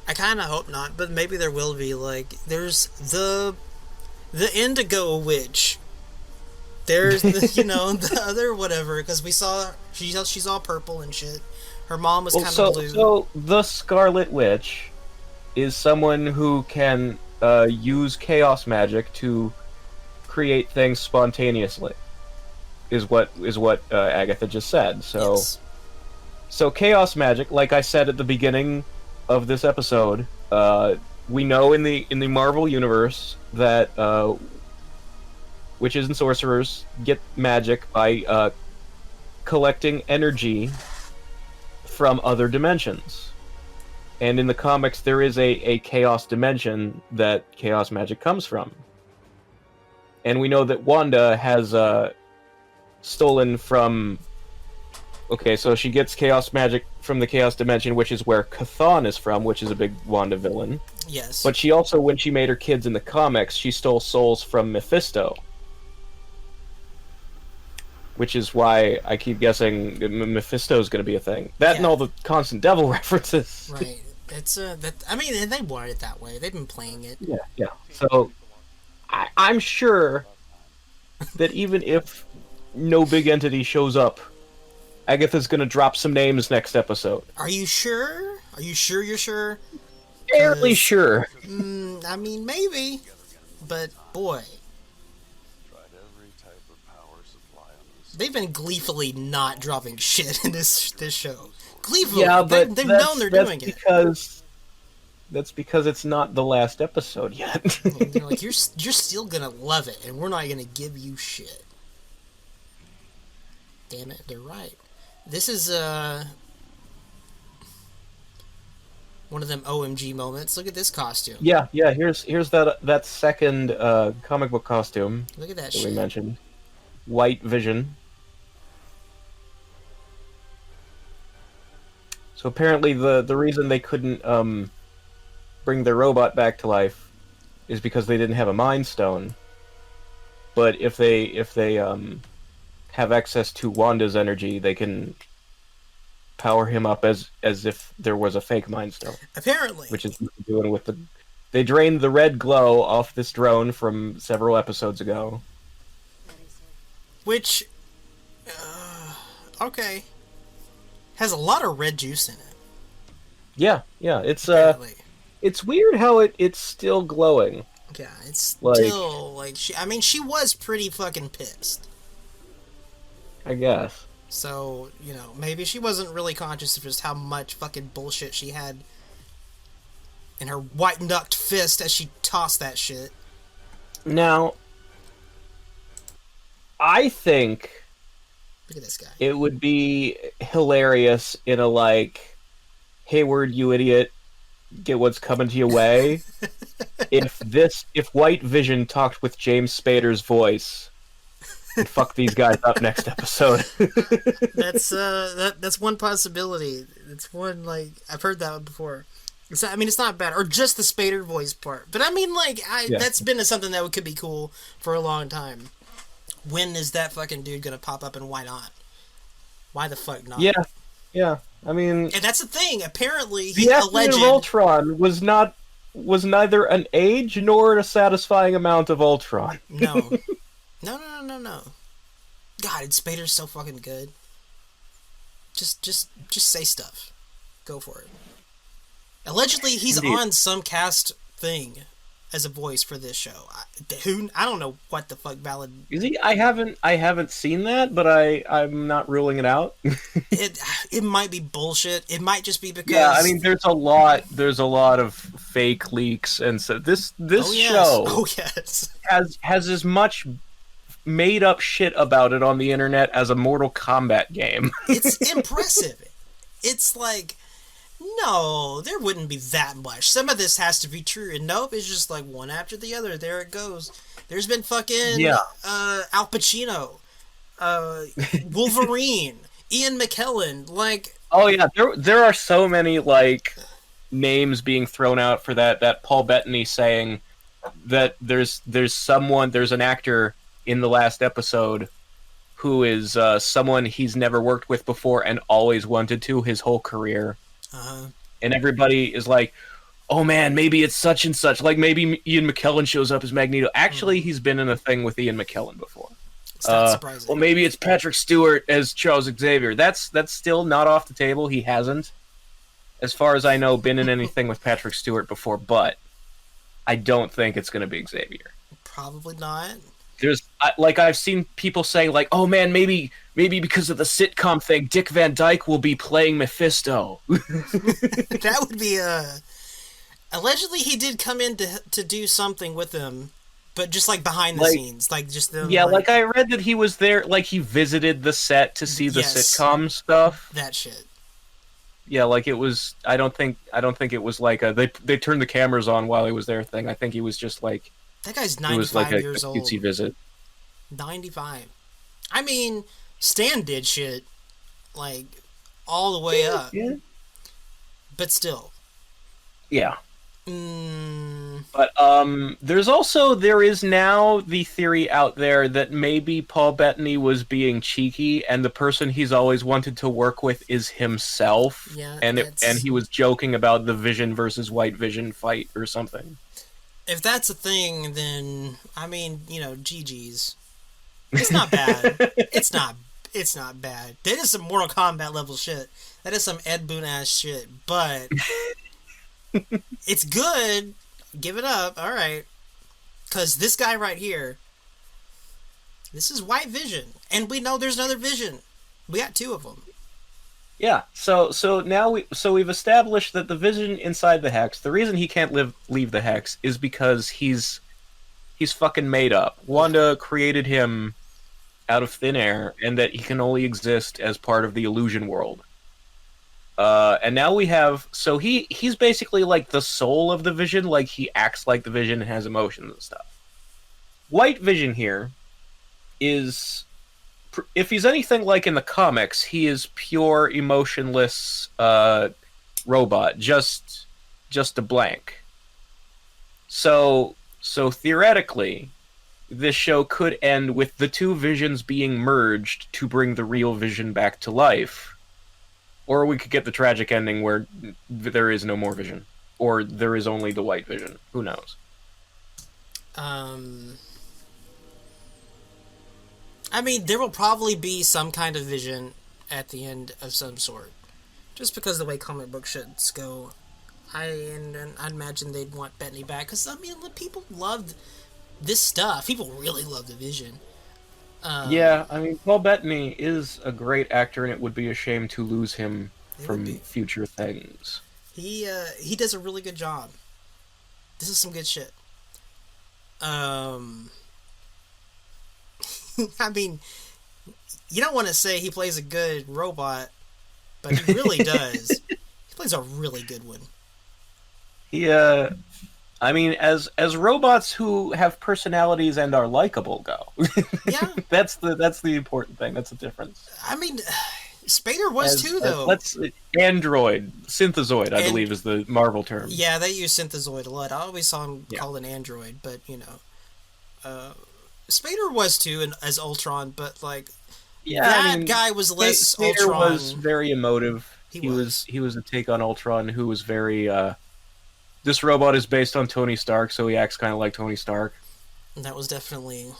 S1: I kind of hope not, but maybe there will be. Like, there's the Indigo Witch. There's the the other whatever, because we saw she's all purple and shit. Her mom was kind of blue.
S2: So the Scarlet Witch is someone who can use chaos magic to create things spontaneously. Is what Agatha just said. So
S1: Yes.
S2: so chaos magic, like I said at the beginning of this episode, we know in the Marvel universe that witches and sorcerers get magic by collecting energy from other dimensions. And in the comics, there is a chaos dimension that chaos magic comes from. And we know that Wanda has stolen from... Okay, so she gets chaos magic from the chaos dimension, which is where Chthon is from, which is a big Wanda villain.
S1: Yes.
S2: But she also, when she made her kids in the comics, she stole souls from Mephisto. Which is why I keep guessing Mephisto's going to be a thing. That and all the constant devil references.
S1: Right. It's that. I mean, they wanted it that way. They've been playing it.
S2: Yeah. So I'm sure that even if no big entity shows up, Agatha's going to drop some names next episode.
S1: Are you sure? Are you sure you're sure?
S2: Fairly sure.
S1: I mean, maybe. But, boy. They've been gleefully not dropping shit in this show. Gleefully.
S2: Yeah, but
S1: they've known they're doing it.
S2: That's because it's not the last episode yet.
S1: They're like, you're still gonna love it, and we're not gonna give you shit. Damn it, they're right. This is one of them OMG moments. Look at this costume.
S2: Yeah. Here's that second comic book costume.
S1: Look at that
S2: that
S1: shit.
S2: we mentioned. White Vision. So apparently the reason they couldn't bring their robot back to life is because they didn't have a Mind Stone. But if they have access to Wanda's energy, they can power him up as if there was a fake Mind Stone.
S1: Apparently.
S2: Which is what they're doing with they drained the red glow off this drone from several episodes ago.
S1: Which, okay, has a lot of red juice in it.
S2: Yeah, it's weird how it's still glowing.
S1: Yeah, it's still like she was pretty fucking pissed.
S2: I guess.
S1: So, maybe she wasn't really conscious of just how much fucking bullshit she had in her white-knucked fist as she tossed that shit.
S2: Now, I think
S1: Look at this guy.
S2: it would be hilarious in a, like, Hayward, you idiot, get what's coming to your way, if White Vision talked with James Spader's voice and fuck these guys up next episode.
S1: That's one possibility. It's one, like, I've heard that one before. It's not bad. Or just the Spader voice part. But I mean, like, that's been something that could be cool for a long time. When is that fucking dude gonna pop up and why not? Why the fuck not?
S2: Yeah. I mean...
S1: And that's the thing. Apparently,
S2: the alleged... of Ultron was neither an age nor a satisfying amount of Ultron.
S1: No. No. God, Spader's so fucking good. Just say stuff. Go for it. Allegedly, he's on some cast thing as a voice for this show. I don't know what the fuck valid...
S2: Is he? I haven't seen that, but I'm not ruling it out.
S1: It might be bullshit. It might just be because...
S2: Yeah, I mean, there's a lot of fake leaks, and so this show has as much made up shit about it on the internet as a Mortal Kombat game.
S1: It's impressive. It's like... No, there wouldn't be that much. Some of this has to be true. And nope, it's just like one after the other. There it goes. There's been fucking Al Pacino, Wolverine, Ian McKellen. Like, oh yeah,
S2: there are so many like names being thrown out for that Paul Bettany saying that there's an actor in the last episode who is someone he's never worked with before and always wanted to his whole career. And everybody is like, oh man, maybe it's such and such. Like, maybe Ian McKellen shows up as Magneto. Actually, he's been in a thing with Ian McKellen before.
S1: It's not surprising.
S2: Well, maybe it's Patrick Stewart as Charles Xavier. That's still not off the table. He hasn't, as far as I know, been in anything with Patrick Stewart before, but I don't think it's going to be Xavier.
S1: Probably not.
S2: I've seen people saying, like, oh man, maybe because of the sitcom thing, Dick Van Dyke will be playing Mephisto.
S1: That would be allegedly he did come in to do something with him, but just like behind the scenes, like just them.
S2: Yeah, like I read that he was there, like he visited the set to see the sitcom stuff.
S1: That shit.
S2: Yeah, like it was. I don't think it was like they turned the cameras on while he was there thing. I think he was just like.
S1: That guy's 95 years old.
S2: Cutesy visit.
S1: 95. I mean, Stan did shit, like, all the way up.
S2: Yeah.
S1: But still.
S2: Yeah. But, there is now the theory out there that maybe Paul Bettany was being cheeky, and the person he's always wanted to work with is himself.
S1: Yeah,
S2: and he was joking about the Vision versus White Vision fight or something.
S1: If that's a thing, then, I mean, GG's. It's not bad. It's not bad. That is some Mortal Kombat level shit. That is some Ed Boon ass shit. But it's good. Give it up. All right. Because this guy right here, this is White Vision. And we know there's another Vision. We got two of them.
S2: Yeah, so now we've established that the Vision inside the Hex, the reason he can't leave the Hex is because he's fucking made up. Wanda created him out of thin air, and that he can only exist as part of the illusion world. And now we have... So he's basically like the soul of the Vision, like he acts like the Vision and has emotions and stuff. White Vision here is... If he's anything like in the comics, he is pure, emotionless robot, just a blank. So theoretically, this show could end with the two Visions being merged to bring the real Vision back to life. Or we could get the tragic ending where there is no more Vision. Or there is only the White Vision. Who knows?
S1: I mean, there will probably be some kind of Vision at the end of some sort. Just because the way comic book shits go. I'd imagine they'd want Bettany back. Because, I mean, people loved this stuff. People really love the Vision.
S2: Yeah, I mean, Paul Bettany is a great actor, and it would be a shame to lose him
S1: It would
S2: from
S1: be.
S2: future things.
S1: He does a really good job. This is some good shit. Um, I mean, you don't want to say he plays a good robot, but he really does. He plays a really good one.
S2: He, I mean, as robots who have personalities and are likable go,
S1: Yeah,
S2: that's the important thing. That's the difference.
S1: I mean, Spader was too, though.
S2: Let's android synthezoid, I
S1: And-
S2: believe, is the Marvel term.
S1: Yeah, they use synthezoid a lot. I always saw him
S2: Yeah.
S1: called an android, but Spader was too, and as Ultron, but like that guy was less
S2: Spader
S1: Ultron.
S2: was very emotive.
S1: He was.
S2: He was a take on Ultron who was very. This robot is based on Tony Stark, so he acts kind of like Tony Stark.
S1: And that was definitely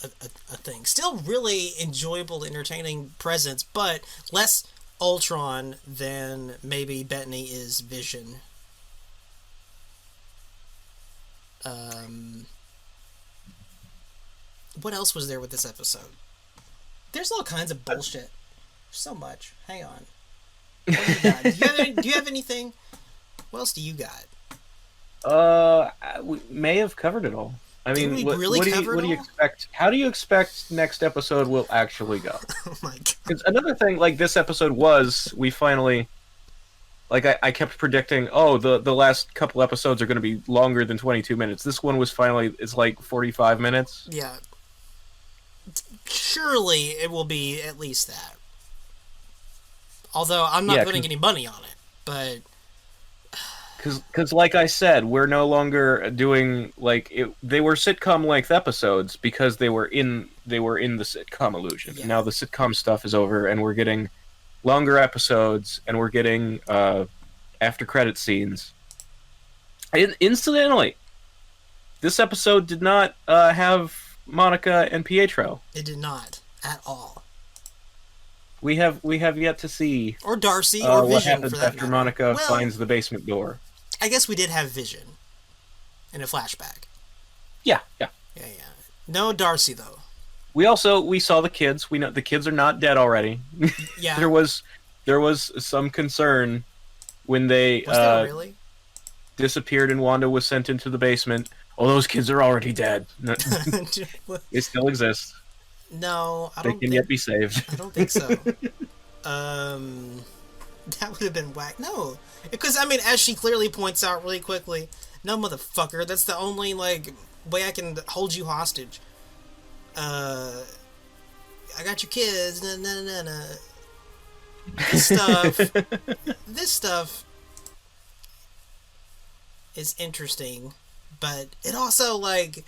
S1: a thing. Still really enjoyable, entertaining presence, but less Ultron than maybe Bettany is Vision. What else was there with this episode? There's all kinds of bullshit. So much. Hang on. What do you got? Do you have anything? What else do you got?
S2: We may have covered it all. I mean,
S1: we
S2: what,
S1: really
S2: what do
S1: cover
S2: you, what
S1: it
S2: do you
S1: all?
S2: expect? How do you expect next episode will actually go?
S1: Oh my god.
S2: Because another thing, like this episode was, we finally, like I kept predicting, oh, the last couple episodes are going to be longer than 22 minutes. This one was finally, it's like 45 minutes.
S1: Yeah. Surely it will be at least that. Although I'm not
S2: Yeah,
S1: putting any money on it, but
S2: Because like I said, we're no longer doing like it, they were sitcom length episodes because they were in the sitcom illusion.
S1: Yeah.
S2: Now the sitcom stuff is over, and we're getting longer episodes, and we're getting after credit scenes. Incidentally, this episode did not have Monica and Pietro.
S1: it did not at all.
S2: We have yet to see
S1: Or Darcy or
S2: what
S1: Vision
S2: happens
S1: for that
S2: after
S1: matter.
S2: Monica
S1: Well,
S2: finds the basement door.
S1: I guess we did have Vision in a flashback.
S2: Yeah.
S1: Yeah. No Darcy though.
S2: We saw the kids. We know the kids are not dead already.
S1: Yeah.
S2: there was some concern when they
S1: Was there really?
S2: disappeared and Wanda was sent into the basement. Oh, those kids are already dead. They still exist.
S1: No, I
S2: They
S1: don't
S2: can
S1: think
S2: yet be saved.
S1: I don't think so. That would have been whack. No, because I mean, as she clearly points out really quickly, no, motherfucker. That's the only like way I can hold you hostage. I got your kids. Nah, nah, nah, nah. This stuff is interesting, but it also like.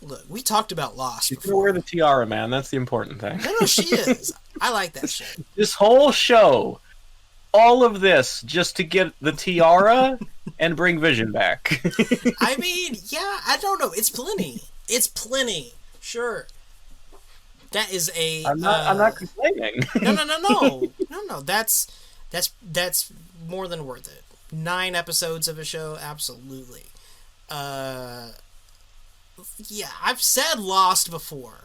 S1: Look, we talked about Lost
S2: She's gonna
S1: before.
S2: wear the tiara, man. That's the important thing.
S1: No, she is. I like that shit.
S2: This whole show, all of this, just to get the tiara and bring Vision back.
S1: I mean, yeah, I don't know. It's plenty. It's plenty. Sure. That is a.
S2: I'm not complaining.
S1: No. That's more than worth it. 9 episodes of a show, absolutely. Yeah, I've said Lost before,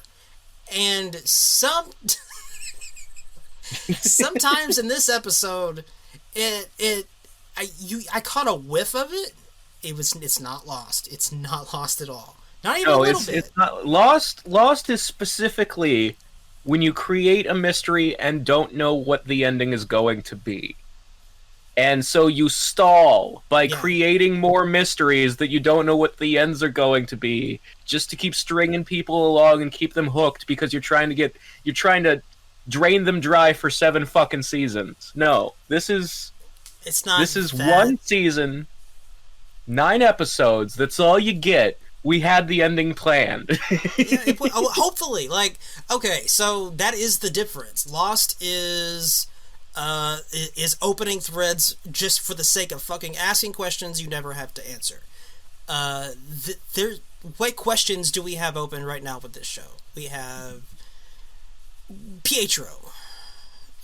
S1: and sometimes in this episode, I caught a whiff of it. It's not Lost. It's not Lost at all. Not even a little bit.
S2: It's not Lost. Lost is specifically when you create a mystery and don't know what the ending is going to be. And so you stall by creating more mysteries that you don't know what the ends are going to be, just to keep stringing people along and keep them hooked because you're trying to drain them dry for 7 fucking seasons. No, this is
S1: that.
S2: one season, 9 episodes. That's all you get. We had the ending planned.
S1: Hopefully, like, okay, so that is the difference. Lost is opening threads just for the sake of fucking asking questions you never have to answer. What questions do we have open right now with this show? We have Pietro.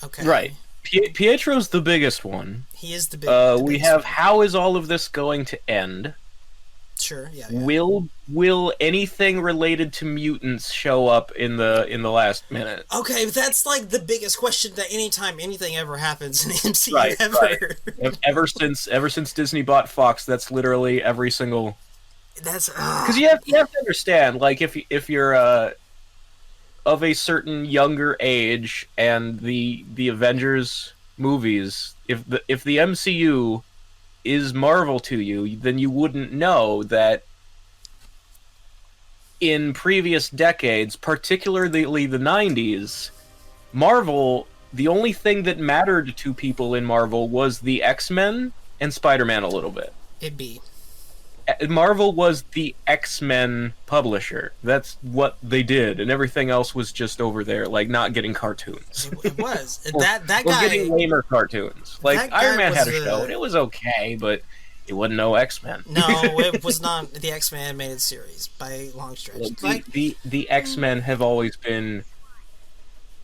S1: Okay.
S2: Right. Pietro's the biggest one.
S1: He is the big.
S2: We have how is all of this going to end?
S1: Sure. Yeah.
S2: Will anything related to mutants show up in the last minute?
S1: Okay, but that's like the biggest question that anytime anything ever happens in the MCU
S2: Right,
S1: ever.
S2: right. Ever since Disney bought Fox, that's literally every single.
S1: That's
S2: Because you have to understand, like if you're of a certain younger age and the Avengers movies, if the MCU is Marvel to you, then you wouldn't know that in previous decades, particularly the 90s, Marvel, the only thing that mattered to people in Marvel was the X-Men and Spider-Man a little bit.
S1: it be.
S2: Marvel was the X-Men publisher. That's what they did, and everything else was just over there, like not getting cartoons.
S1: It was
S2: or,
S1: that
S2: or
S1: guy
S2: getting lamer cartoons. Like
S1: that guy
S2: Iron Man
S1: was
S2: had a show, and it was okay, but it wasn't no X-Men.
S1: No, it was not the X-Men animated series by long stretch.
S2: Like, the X-Men have always been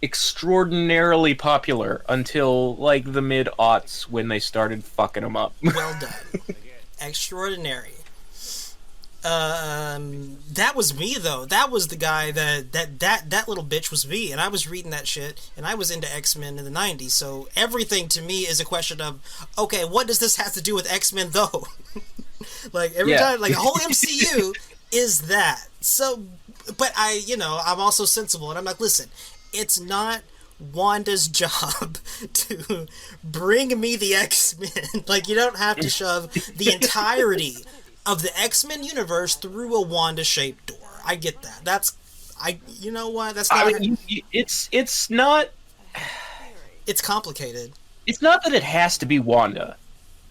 S2: extraordinarily popular until like the mid-aughts when they started fucking them up.
S1: Well done, extraordinary. That was me though. That was the guy that little bitch was me, and I was reading that shit, and I was into X-Men in the 90s. So everything to me is a question of, okay, what does this have to do with X-Men though? Like every time, like the whole MCU is that. So, but I'm also sensible, and I'm like, listen, it's not Wanda's job to bring me the X-Men. Like, you don't have to shove the entirety of the X-Men universe through a Wanda-shaped door. I get that. You know what? That's not.
S2: It's not.
S1: It's complicated.
S2: It's not that it has to be Wanda,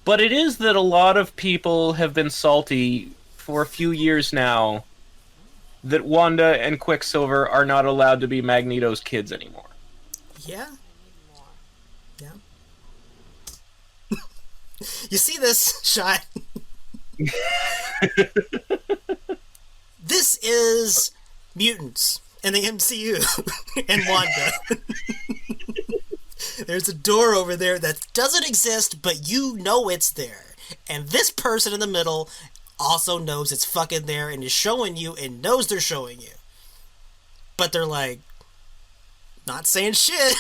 S2: but it is that a lot of people have been salty for a few years now that Wanda and Quicksilver are not allowed to be Magneto's kids anymore.
S1: Yeah. Yeah. You see this, Shine? This is mutants in the MCU and Wanda. There's a door over there that doesn't exist, but you know it's there. And this person in the middle also knows it's fucking there and is showing you and knows they're showing you. But they're like, not saying shit.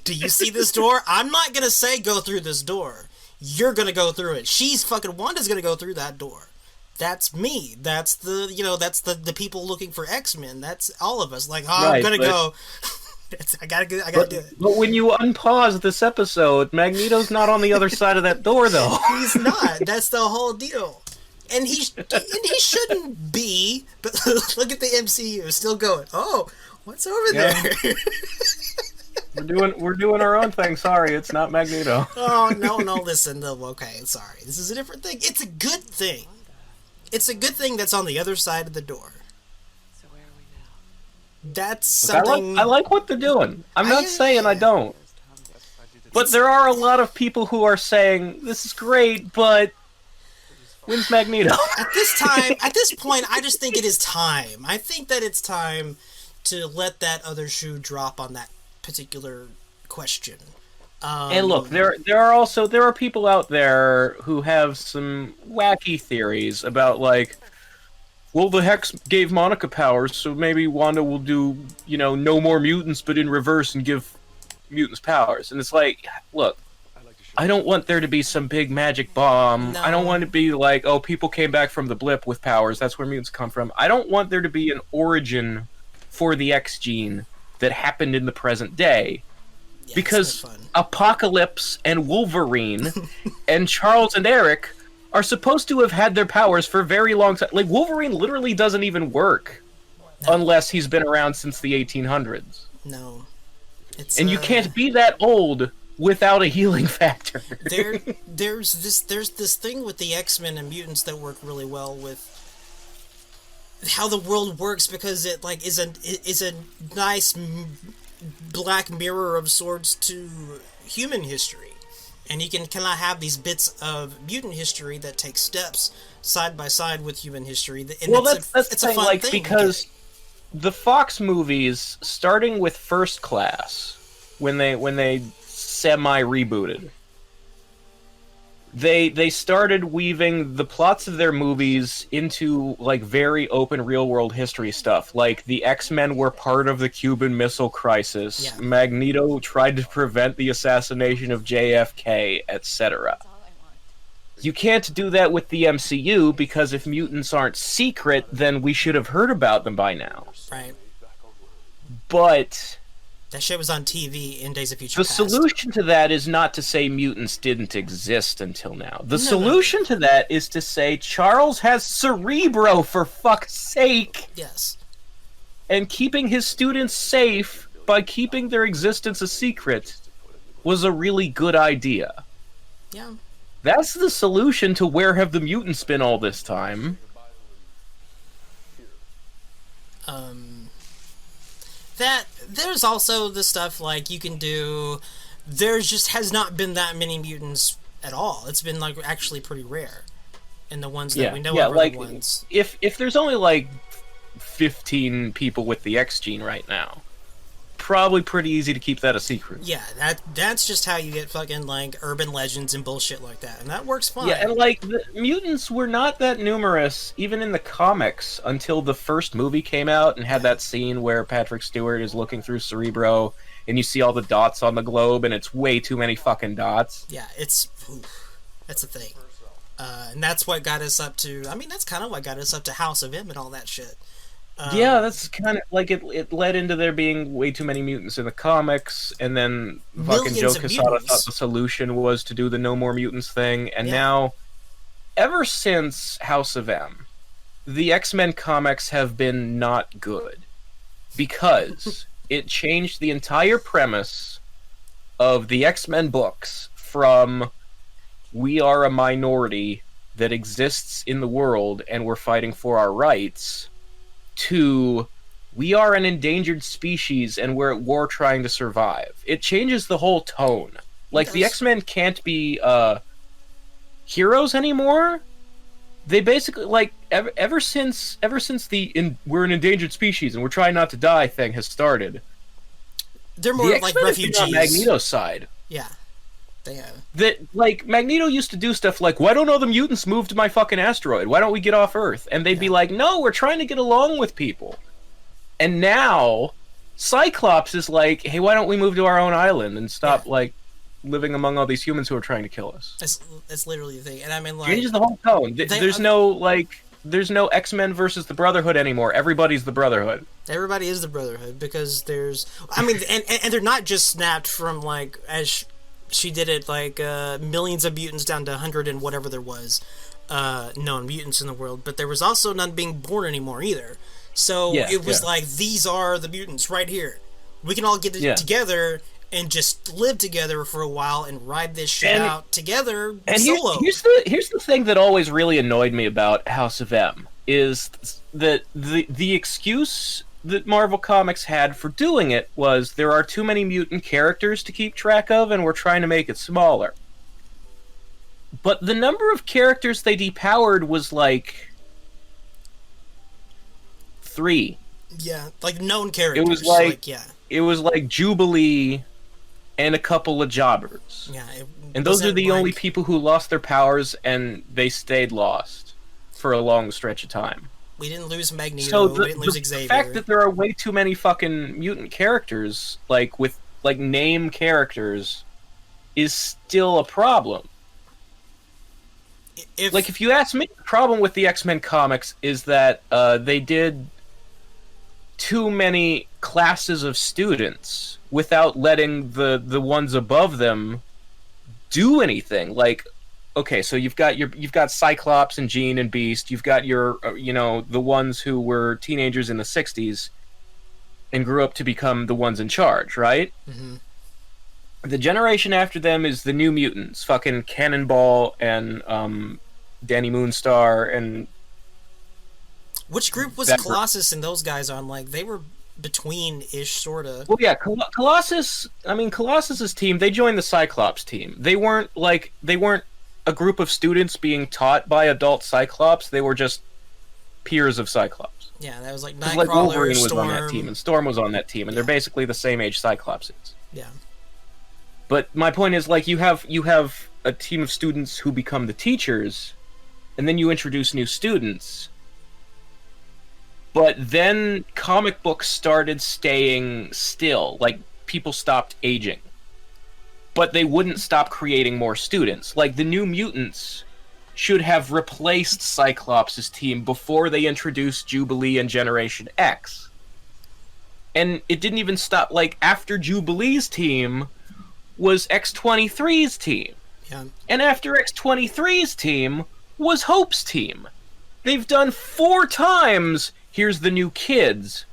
S1: Do you see this door? I'm not gonna say go through this door. You're gonna go through it. Wanda's gonna go through that door. That's me. That's the people looking for X-Men. That's all of us. Like, right, I'm gonna go. I gotta do it.
S2: But when you unpause this episode, Magneto's not on the other side of that door, though.
S1: He's not. That's the whole deal. And he shouldn't be. But look at the MCU, still going. Oh, what's over there?
S2: We're doing our own thing. Sorry, it's not Magneto.
S1: Oh no! Listen, no, okay, sorry. This is a different thing. It's a good thing. It's a good thing that's on the other side of the door.
S3: So where are we now?
S1: That's something.
S2: I like what they're doing. I'm not saying I don't. But there are a lot of people who are saying this is great, but when's Magneto?
S1: At this point, I just think it is time. I think that it's time to let that other shoe drop on that particular question.
S2: And look, there are people out there who have some wacky theories about, like, well, the Hex gave Monica powers, so maybe Wanda will do, no more mutants, but in reverse and give mutants powers. And it's like, look, I don't want there to be some big magic bomb. No. I don't want it to be like, oh, people came back from the blip with powers. That's where mutants come from. I don't want there to be an origin for the X gene that happened in the present day. Yeah, because Apocalypse and Wolverine and Charles and Eric are supposed to have had their powers for a very long time. Like, Wolverine literally doesn't even work unless he's been around since the 1800s.
S1: No.
S2: You can't be that old without a healing factor.
S1: There's this thing with the X-Men and mutants that work really well with how the world works, because it is a nice black mirror of sorts to human history, and you can kind of have these bits of mutant history that take steps side by side with human history. And it's a fun thing
S2: because the Fox movies, starting with First Class, when they semi rebooted, they started weaving the plots of their movies into like very open real world history stuff. Like the X-Men were part of the Cuban Missile Crisis.
S1: Yeah.
S2: Magneto tried to prevent the assassination of JFK, etc.
S3: That's all I want.
S2: You can't do that with the MCU because if mutants aren't secret, then we should have heard about them by now.
S1: Right.
S2: But
S1: That shit was on TV in Days of Future
S2: the
S1: Past.
S2: solution to that is not to say mutants didn't exist until now. The
S1: No.
S2: solution to that is to say Charles has Cerebro, for fuck's sake,
S1: Yes.
S2: and keeping his students safe by keeping their existence a secret was a really good idea.
S1: Yeah.
S2: That's the solution to where have the mutants been all this time.
S1: That there's also the stuff like you can do. There just has not been that many mutants at all. It's been like actually pretty rare, and the ones that we know of are
S2: like
S1: the ones.
S2: if there's only like 15 people with the X gene right now, probably pretty easy to keep that a secret.
S1: Yeah, that's just how you get fucking like urban legends and bullshit like that, and that works fine.
S2: Yeah, and like the mutants were not that numerous even in the comics until the first movie came out and had that scene where Patrick Stewart is looking through Cerebro and you see all the dots on the globe and it's way too many fucking dots.
S1: Yeah, that's the thing, and that's what got us up to. I mean, that's kind of what got us up to House of M and all that shit.
S2: Yeah, that's kind of like it led into there being way too many mutants in the comics, and then fucking Joe
S1: Millions of
S2: Quesada
S1: mutants.
S2: thought the solution was to do the No More Mutants thing, and
S1: Yeah.
S2: now, ever since House of M, the X-Men comics have been not good, because it changed the entire premise of the X-Men books from we are a minority that exists in the world and we're fighting for our rights, to we are an endangered species and we're at war trying to survive. It changes the whole tone. Like, the X-Men can't be heroes anymore. They basically, like, ever since the we're an endangered species and we're trying not to die thing has started,
S1: They're more
S2: the
S1: like
S2: X-Men have been
S1: refugees.
S2: on Magneto's side.
S1: Yeah, they have.
S2: That, like, Magneto used to do stuff like, why don't all the mutants move to my fucking asteroid? Why don't we get off Earth? And they'd be like, no, we're trying to get along with people. And now, Cyclops is like, hey, why don't we move to our own island and stop, like, living among all these humans who are trying to kill us?
S1: That's literally the thing. And I mean, like...
S2: Changes the whole tone. There's no X-Men versus the Brotherhood anymore. Everybody's the Brotherhood.
S1: Everybody is the Brotherhood, because there's... I mean, and they're not just snapped from, like, as she did it, like, millions of mutants down to 100 and whatever there was known mutants in the world, but there was also none being born anymore either. So it was like, these are the mutants right here. We can all get together and just live together for a while and ride this shit out together solo.
S2: Here's the thing that always really annoyed me about House of M is that the excuse that Marvel Comics had for doing it was there are too many mutant characters to keep track of and we're trying to make it smaller. But the number of characters they depowered was like 3.
S1: Yeah, like known characters.
S2: It was like,
S1: yeah.
S2: It was like Jubilee and a couple of jobbers.
S1: Yeah,
S2: and those are the
S1: like,
S2: only people who lost their powers and they stayed lost for a long stretch of time.
S1: We didn't lose Magneto,
S2: So
S1: we didn't lose Xavier.
S2: The fact that there are way too many fucking mutant characters, like with like name characters, is still a problem. If you ask me, the problem with the X-Men comics is that they did too many classes of students without letting the ones above them do anything. Like, okay, so you've got Cyclops and Jean and Beast. You've got your the ones who were teenagers in the 60s and grew up to become the ones in charge, right?
S1: Mm-hmm.
S2: The generation after them is the New Mutants, fucking Cannonball and Danny Moonstar and...
S1: Which group was Colossus and those guys on? Like, they were between-ish, sort of.
S2: Well, yeah, Colossus... I mean, Colossus's team, they joined the Cyclops team. They weren't a group of students being taught by adult Cyclops. They were just peers of Cyclops.
S1: Yeah, that was like
S2: Nightcrawler,
S1: Nightcrawler,
S2: Wolverine was
S1: Storm.
S2: on that team, and Storm was on that team, and they're basically the same age Cyclops is.
S1: Yeah.
S2: But my point is, like, you have a team of students who become the teachers, and then you introduce new students. But then comic books started staying still, like people stopped aging. But they wouldn't stop creating more students. Like the New Mutants should have replaced Cyclops' team before they introduced Jubilee and Generation X. And it didn't even stop, like, after Jubilee's team was X-23's team.
S1: Yeah.
S2: And after X-23's team was Hope's team. They've done 4 times, here's the new kids.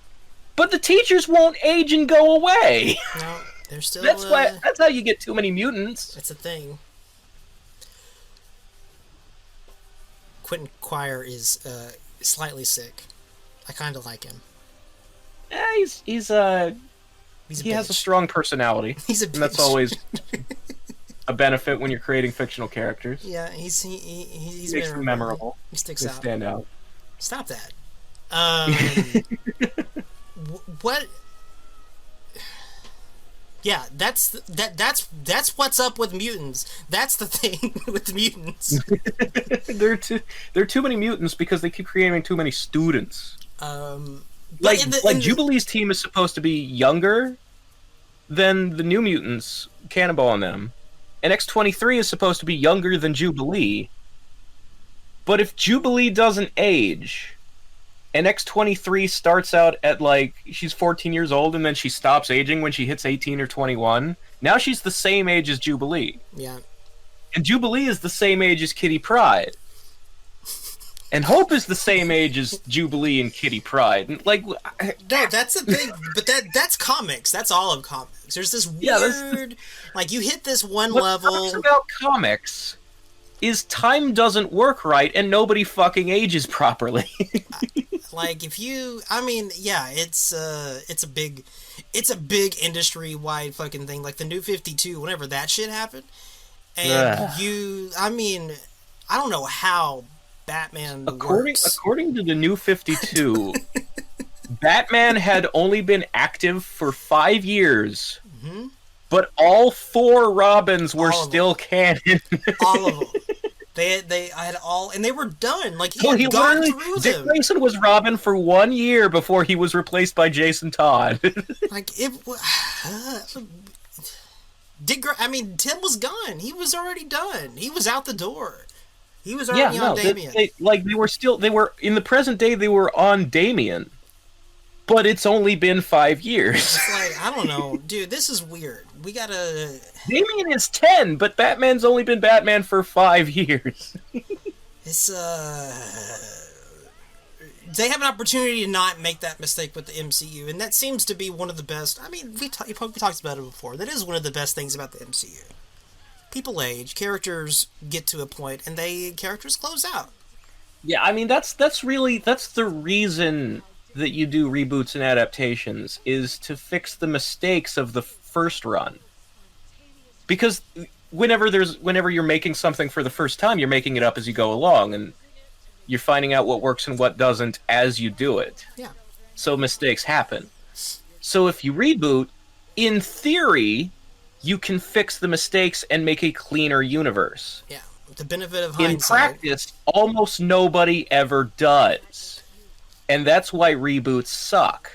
S2: But the teachers won't age and go away.
S1: No, they're still...
S2: That's how you get too many mutants.
S1: That's a thing. Quentin Quire is slightly sick. I kind of like him.
S2: Yeah, he has a strong personality.
S1: He's a
S2: and that's
S1: bitch.
S2: always a benefit when you're creating fictional characters.
S1: Yeah, he's
S2: Makes them memorable.
S1: He sticks
S2: They
S1: out.
S2: stand out.
S1: Stop that. What? Yeah, that's what's up with mutants. That's the thing with mutants.
S2: There are too many mutants because they keep creating too many students.
S1: But
S2: Jubilee's team is supposed to be younger than the New Mutants, Cannonball and them. And X-23 is supposed to be younger than Jubilee. But if Jubilee doesn't age, and X-23 starts out at, like, she's 14 years old and then she stops aging when she hits 18 or 21, now she's the same age as Jubilee.
S1: Yeah.
S2: And Jubilee is the same age as Kitty Pryde. And Hope is the same age as Jubilee and Kitty Pryde. And, like,
S1: no, that's the thing. But that's comics. That's all of comics. There's this weird, like, you hit this one
S2: what
S1: level.
S2: What sucks about comics is time doesn't work right and nobody fucking ages properly.
S1: Like, if you, I mean, yeah, it's a big industry wide fucking thing. Like the New 52, whenever that shit happened, and I mean, I don't know how Batman works.
S2: According to the New 52, Batman had only been active for 5 years, but all 4 Robins were still canon.
S1: All of them. They had all, and they were done. Like, he had
S2: gone
S1: through
S2: Dick
S1: them.
S2: Grayson was Robin for 1 year before he was replaced by Jason Todd.
S1: Like, Tim was gone. He was already done. He was out the door. He was already on Damian.
S2: They were in the present day. They were on Damian, but it's only been 5 years.
S1: It's like, I don't know, dude. This is weird. We gotta.
S2: Damian is 10, but Batman's only been Batman for 5 years.
S1: It's they have an opportunity to not make that mistake with the MCU, and that seems to be one of the best. I mean, we talked about it before. That is one of the best things about the MCU. People age, characters get to a point, and characters close out.
S2: Yeah, I mean that's the reason that you do reboots and adaptations, is to fix the mistakes of the first run. Because whenever you're making something for the first time, you're making it up as you go along, and you're finding out what works and what doesn't as you do it.
S1: Yeah.
S2: So mistakes happen. So if you reboot, in theory, you can fix the mistakes and make a cleaner universe.
S1: Yeah, with the benefit of hindsight.
S2: In practice, almost nobody ever does. And that's why reboots suck.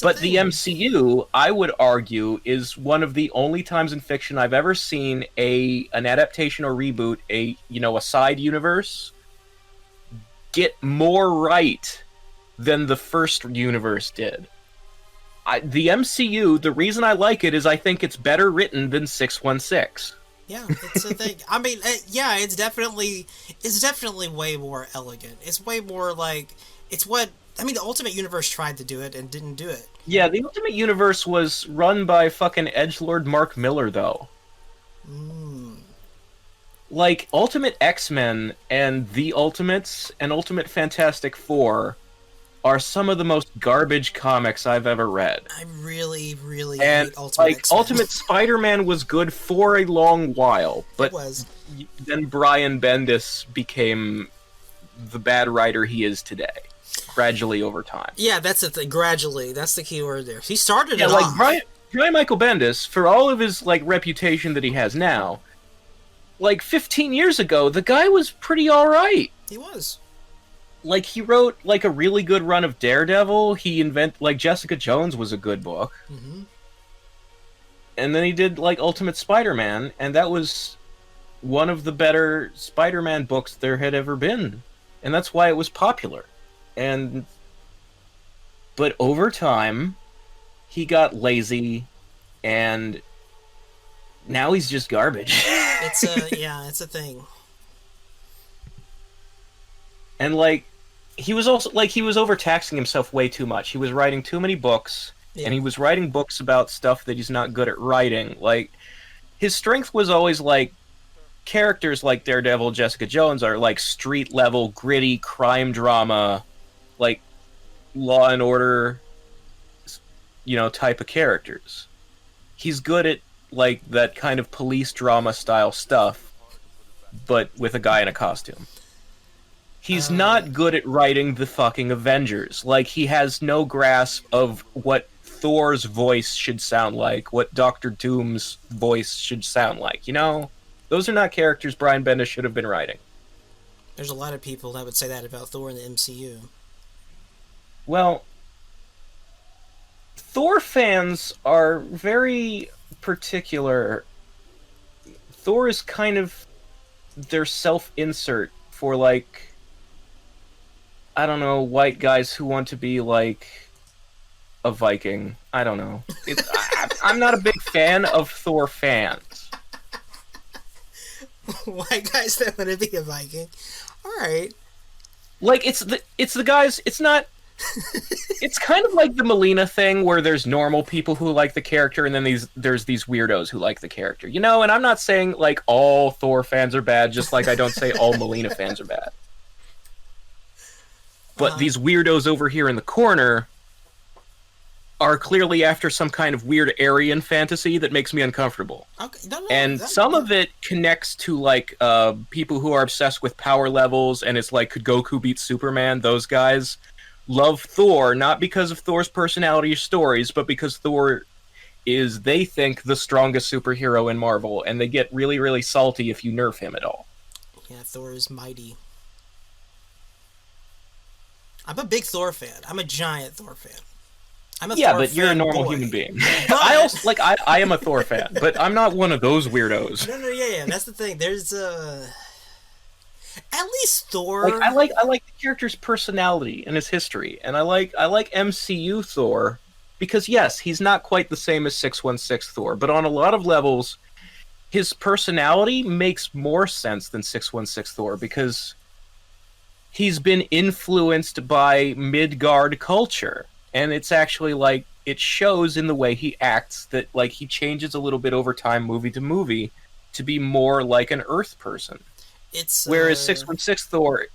S2: But the MCU, I would argue, is one of the only times in fiction I've ever seen an adaptation or reboot, a side universe, get more right than the first universe did. The MCU, the reason I like it is I think it's better written than 616.
S1: Yeah, it's a thing. I mean, yeah, it's definitely way more elegant. It's way more like, the Ultimate Universe tried to do it and didn't do it.
S2: Yeah, the Ultimate Universe was run by fucking edgelord Mark Miller, though. Like, Ultimate X-Men and The Ultimates and Ultimate Fantastic Four are some of the most garbage comics I've ever read.
S1: I really, really
S2: hate
S1: Ultimate X-Men.
S2: Ultimate Spider-Man was good for a long while, but then Brian Bendis became the bad writer he is today, gradually over time.
S1: Yeah, that's the thing. Gradually, that's the key word there. He started it off.
S2: Brian Michael Bendis, for all of his reputation that he has now, like 15 years ago, the guy was pretty alright.
S1: He was.
S2: Like, he wrote, like, a really good run of Daredevil. Like, Jessica Jones was a good book.
S1: Mm-hmm.
S2: And then he did, like, Ultimate Spider-Man, and that was one of the better Spider-Man books there had ever been. And that's why it was popular. But over time, he got lazy, and now he's just garbage.
S1: It's a thing.
S2: And, like, he was overtaxing himself way too much. He was writing too many books, and he was writing books about stuff that he's not good at writing. Like, his strength was always, like, characters like Daredevil, Jessica Jones are, like, street-level, gritty crime drama, like, Law and Order, type of characters. He's good at, like, that kind of police drama style stuff, but with a guy in a costume. He's not good at writing the fucking Avengers. Like, he has no grasp of what Thor's voice should sound like, what Doctor Doom's voice should sound like, Those are not characters Brian Bendis should have been writing.
S1: There's a lot of people that would say that about Thor in the MCU.
S2: Well, Thor fans are very particular. Thor is kind of their self-insert for, like, I don't know, white guys who want to be, like, a Viking. I don't know. I'm not a big fan of Thor fans.
S1: White guys that want to be a Viking. Alright.
S2: Like, it's the guys, it's not... It's kind of like the Melina thing, where there's normal people who like the character, and then there's these weirdos who like the character. And I'm not saying, like, all Thor fans are bad, just like I don't say all Melina fans are bad. But these weirdos over here in the corner are clearly after some kind of weird Aryan fantasy that makes me uncomfortable.
S1: Okay,
S2: and some of it connects to, like, people who are obsessed with power levels, and it's like, could Goku beat Superman? Those guys love Thor, not because of Thor's personality or stories, but because Thor is, they think, the strongest superhero in Marvel, and they get really, really salty if you nerf him at all.
S1: Yeah, Thor is mighty. I'm a big Thor fan. I'm a giant Thor fan.
S2: But you're a normal human being. I also, like, I am a Thor fan, but I'm not one of those weirdos.
S1: Yeah, that's the thing. There's at least Thor.
S2: Like, I like the character's personality and his history, and I like MCU Thor because, yes, he's not quite the same as 616 Thor, but on a lot of levels, his personality makes more sense than 616 Thor because he's been influenced by Midgard culture. And it's actually, like, it shows in the way he acts that, like, he changes a little bit over time, movie to movie, to be more like an Earth person. Whereas 616 Thor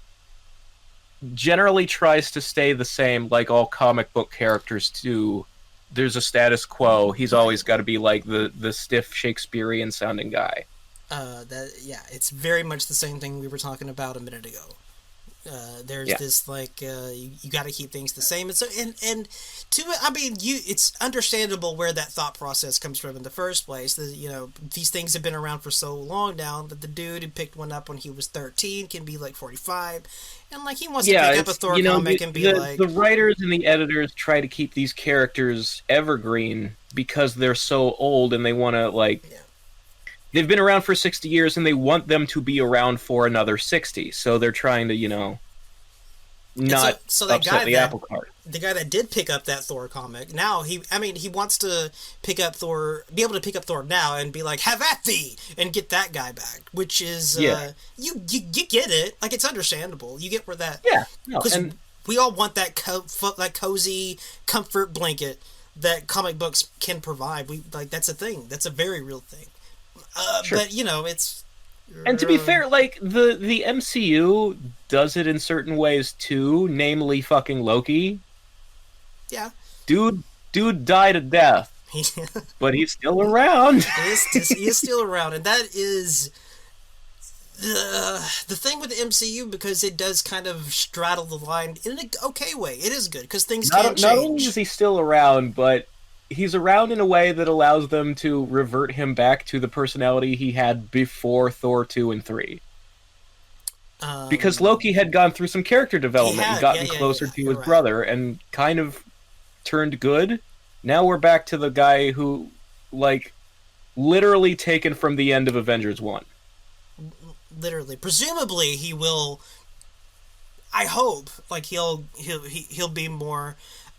S2: generally tries to stay the same, like all comic book characters do. There's a status quo. He's always got to be, like, the stiff Shakespearean-sounding guy.
S1: It's very much the same thing we were talking about a minute ago. There's this, like, you got to keep things the same, and so it's understandable where that thought process comes from in the first place. These things have been around for so long now that the dude who picked one up when he was 13 can be, like, 45, and, like, he wants to pick up a Thor comic and be like,
S2: the writers and the editors try to keep these characters evergreen because they're so old, and they want to, like. Yeah. They've been around for 60 years, and they want them to be around for another 60. So they're trying to, not upset the apple cart.
S1: The guy that did pick up that Thor comic, now he wants to be able to pick up Thor now and be like, have at thee, and get that guy back. Which is, you get it. Like, it's understandable. You get where that...
S2: Yeah.
S1: Because we all want that cozy comfort blanket that comic books can provide. That's a thing. That's a very real thing. Sure. But, it's...
S2: And to be fair, like, the MCU does it in certain ways, too, namely fucking Loki.
S1: Yeah.
S2: Dude died a death, but he's still around.
S1: He is still around, and that is the thing with the MCU, because it does kind of straddle the line in an okay way. It is good, because things can change.
S2: Not only is he still around, but he's around in a way that allows them to revert him back to the personality he had before Thor 2 and 3. Because Loki had gone through some character development and gotten closer to his brother and kind of turned good. Now we're back to the guy who, like, literally taken from the end of Avengers 1.
S1: Literally. Presumably he will, I hope, like, he'll be more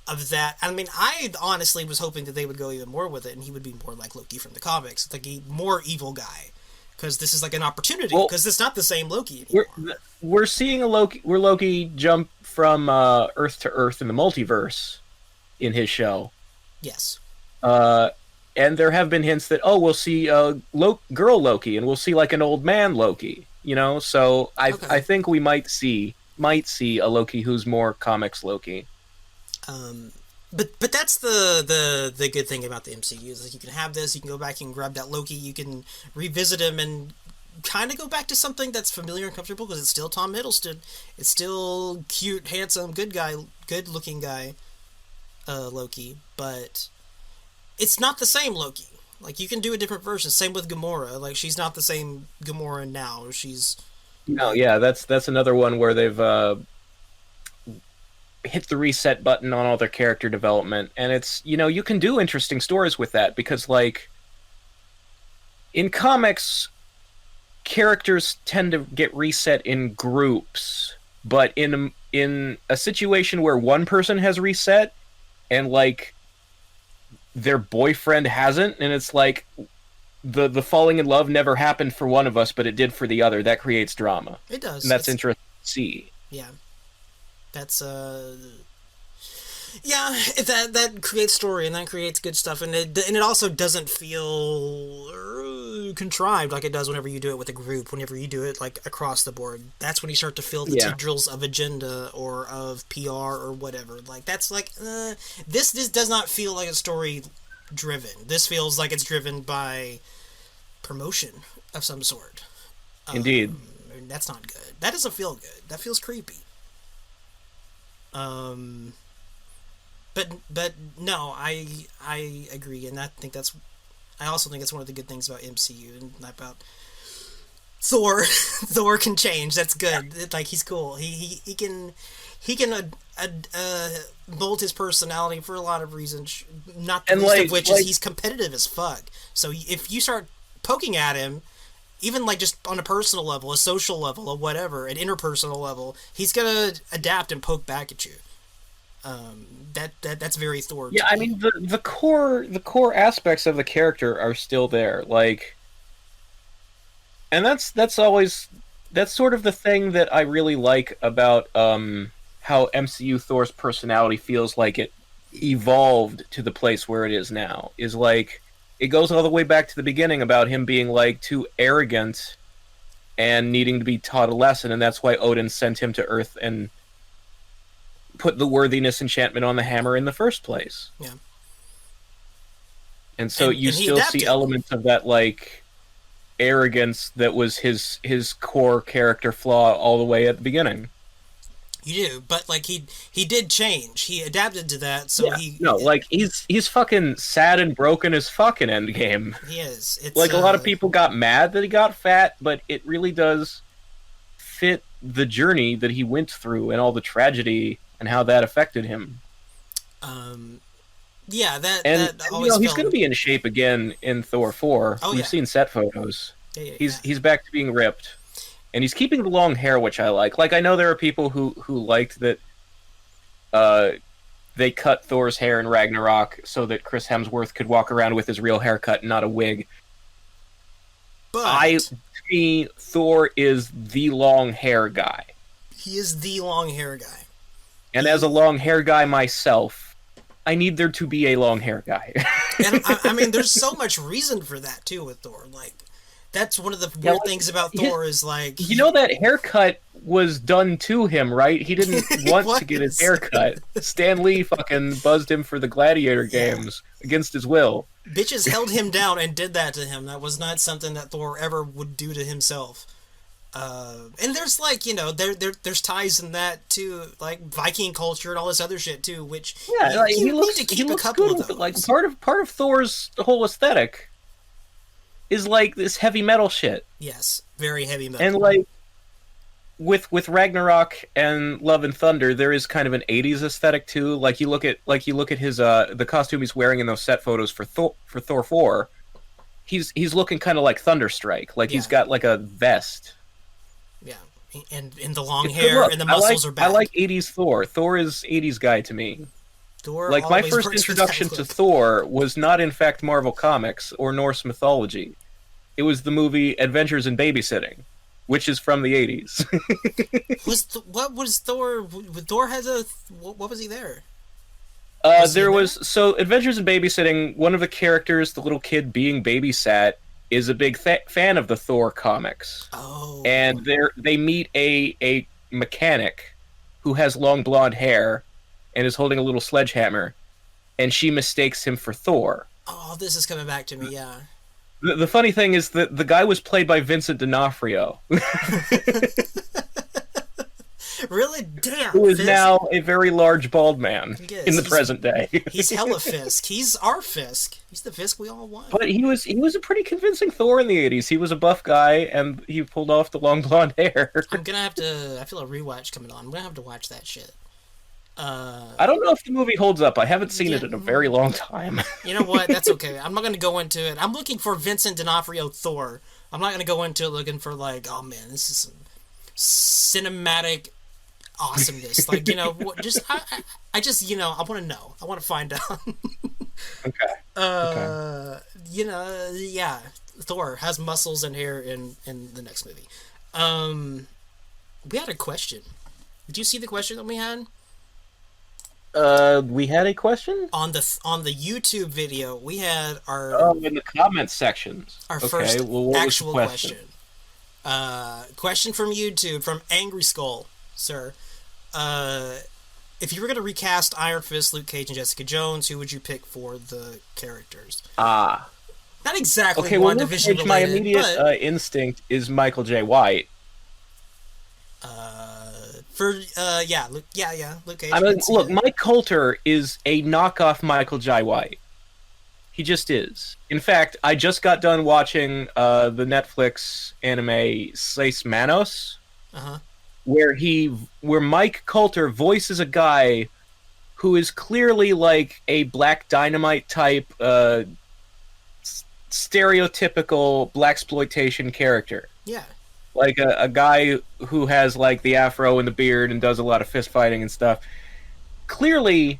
S1: of that. I mean, I honestly was hoping that they would go even more with it and he would be more like Loki from the comics, like a more evil guy. Because this is like an opportunity, because it's not the same Loki anymore.
S2: We're seeing Loki jump from Earth to Earth in the multiverse in his show.
S1: Yes.
S2: And there have been hints that, we'll see girl Loki, and we'll see like an old man Loki, you know? So I think we might see a Loki who's more comics Loki.
S1: But that's the good thing about the MCU is like you can have this, you can go back and grab that Loki, you can revisit him and kind of go back to something that's familiar and comfortable because it's still Tom Hiddleston, it's still cute, handsome, good looking guy, Loki, but it's not the same Loki. Like you can do a different version. Same with Gamora. Like she's not the same Gamora now. She's
S2: that's another one where they've hit the reset button on all their character development, and it's, you know, you can do interesting stories with that because, like, in comics, characters tend to get reset in groups, but in a situation where one person has reset and, like, their boyfriend hasn't, and it's like the falling in love never happened for one of us, but it did for the other, that creates drama.
S1: It does.
S2: And that's interesting to see.
S1: Yeah. That's that creates story and that creates good stuff, and it also doesn't feel contrived like it does whenever you do it with a group. Whenever you do it like across the board, that's when you start to feel the tendrils of agenda or of PR or whatever. Like that's like this does not feel like a story driven. This feels like it's driven by promotion of some sort.
S2: Indeed,
S1: and that's not good. That doesn't feel good. That feels creepy. But no, I agree, and I also think it's one of the good things about MCU and about Thor. Thor can change. That's good. Like he's cool. He can mold his personality for a lot of reasons. Not the least of which is he's competitive as fuck. So if you start poking at him, even like just on a personal level, a social level, or whatever, an interpersonal level, he's gonna adapt and poke back at you. That's very Thor.
S2: Yeah, I mean the core aspects of the character are still there, like, and that's sort of the thing that I really like about how MCU Thor's personality feels like it evolved to the place where it is now. Is like, it goes all the way back to the beginning about him being, like, too arrogant and needing to be taught a lesson, and that's why Odin sent him to Earth and put the worthiness enchantment on the hammer in the first place.
S1: Yeah.
S2: And so you still see elements of that, like, arrogance that was his core character flaw all the way at the beginning.
S1: You do, but like he did change. He adapted to that, so
S2: he's fucking sad and broken as fucking Endgame.
S1: He is. It's,
S2: like a lot of people got mad that he got fat, but it really does fit the journey that he went through and all the tragedy and how that affected him.
S1: Yeah, that always.
S2: You know, he's going to be in shape again in Thor 4. We've seen set photos.
S1: Yeah,
S2: he's back to being ripped. And he's keeping the long hair, which I like. Like, I know there are people who liked that they cut Thor's hair in Ragnarok so that Chris Hemsworth could walk around with his real haircut and not a wig.
S1: But
S2: to me, Thor is the long hair guy.
S1: He is the long hair guy.
S2: And as a long hair guy myself, I need there to be a long hair guy.
S1: And I mean, there's so much reason for that, too, with Thor. Like, that's one of the weird things about Thor is, like...
S2: You know that haircut was done to him, right? He didn't want to get his haircut. Stan Lee fucking buzzed him for the Gladiator games against his will.
S1: Bitches held him down and did that to him. That was not something that Thor ever would do to himself. And there's like there's ties in that too, like Viking culture and all this other shit too, which
S2: Yeah, like,
S1: you
S2: he
S1: need to
S2: looks
S1: keep a couple
S2: good
S1: of
S2: with
S1: those.
S2: it. Like part of Thor's whole aesthetic is like this heavy metal shit,
S1: Yes, very heavy metal.
S2: and like with Ragnarok and Love and Thunder, there is kind of an '80s aesthetic too. Like you look at his the costume he's wearing in those set photos for Thor 4. He's looking kind of like Thunderstrike. Like he's
S1: Yeah.
S2: got like a vest.
S1: Yeah, and the long
S2: It's good
S1: hair
S2: look.
S1: and the muscles are back.
S2: I like '80s Thor. Thor is '80s guy to me.
S1: Thor
S2: Like my
S1: always
S2: first
S1: works with
S2: introduction
S1: that
S2: to
S1: look.
S2: Thor was not in fact Marvel Comics or Norse mythology. It was the movie Adventures in Babysitting, which is from the '80s.
S1: What was Thor? Thor has a what was he there?
S2: There was so Adventures in Babysitting. One of the characters, the little kid being babysat, is a big fan of the Thor comics,
S1: Oh,
S2: and they meet a mechanic who has long blonde hair and is holding a little sledgehammer, and she mistakes him for Thor.
S1: oh, this is coming back to me. Yeah.
S2: The funny thing is that the guy was played by Vincent D'Onofrio,
S1: Really? Damn.
S2: who is
S1: Fisk.
S2: now a very large bald man
S1: He is.
S2: in the
S1: He's-
S2: present day.
S1: He's hella Fisk. He's our Fisk. He's the Fisk we all want.
S2: But he was a pretty convincing Thor in the '80s. He was a buff guy, and he pulled off the long blonde hair.
S1: I'm gonna have to. I feel a rewatch coming on. I'm gonna have to watch that shit.
S2: I don't know if the movie holds up. I haven't seen it in a very long time.
S1: You know what? That's okay. I'm not gonna go into it. I'm looking for Vincent D'Onofrio Thor. I'm not gonna go into it looking for like, oh man, this is some cinematic awesomeness. Like I just I want to know. I want to find out.
S2: Okay.
S1: Yeah. Thor has muscles and hair in the next movie. We had a question. Did you see the question that we had?
S2: We had a question?
S1: On the YouTube video, we had our
S2: Oh, in the comments sections.
S1: our
S2: Okay,
S1: first
S2: well, what was the
S1: actual question. Question from YouTube from Angry Skull, sir. If you were going to recast Iron Fist, Luke Cage, and Jessica Jones, who would you pick for the characters?
S2: Ah.
S1: Not exactly
S2: Okay, well, Luke
S1: WandaVision
S2: Cage, my
S1: related,
S2: immediate
S1: but
S2: instinct is Michael J. White.
S1: Luke Cage.
S2: I mean,
S1: can see
S2: look,
S1: it.
S2: Mike Coulter is a knockoff Michael J. White. He just is. In fact, I just got done watching the Netflix anime Seis Manos,
S1: Uh-huh.
S2: where Mike Coulter voices a guy who is clearly like a Black Dynamite type, stereotypical blaxploitation character.
S1: Yeah.
S2: Like a guy who has like the afro and the beard and does a lot of fist fighting and stuff. Clearly,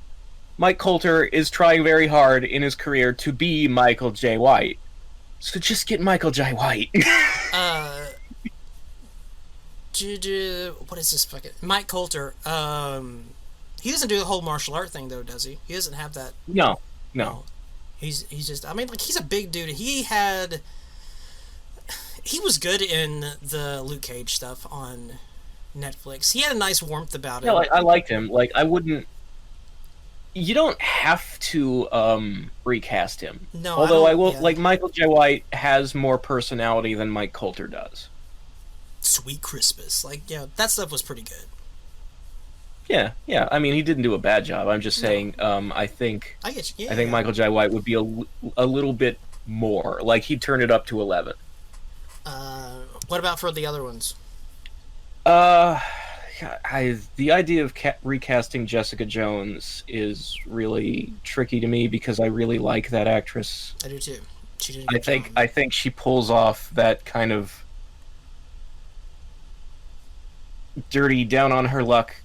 S2: Mike Coulter is trying very hard in his career to be Michael J. White. So just get Michael J. White.
S1: What is this fucking Mike Coulter? He doesn't do the whole martial art thing though, does he? He doesn't have that.
S2: No.
S1: He's just. I mean, like he's a big dude. He was good in the Luke Cage stuff on Netflix. He had a nice warmth about it.
S2: Yeah, I liked him. Like I wouldn't. You don't have to recast him.
S1: No,
S2: Although I will.
S1: yeah.
S2: Like Michael J. White has more personality than Mike Coulter does.
S1: Sweet Christmas, like that stuff was pretty good.
S2: Yeah. I mean, he didn't do a bad job. I'm just saying. I think.
S1: I get you. Yeah.
S2: I think Michael J. White would be a little bit more. Like he'd turn it up to 11.
S1: What about for the other ones?
S2: The idea of recasting Jessica Jones is really tricky to me because I really like that actress.
S1: I do too. She did a good job.
S2: I think she pulls off that kind of dirty, down on her luck,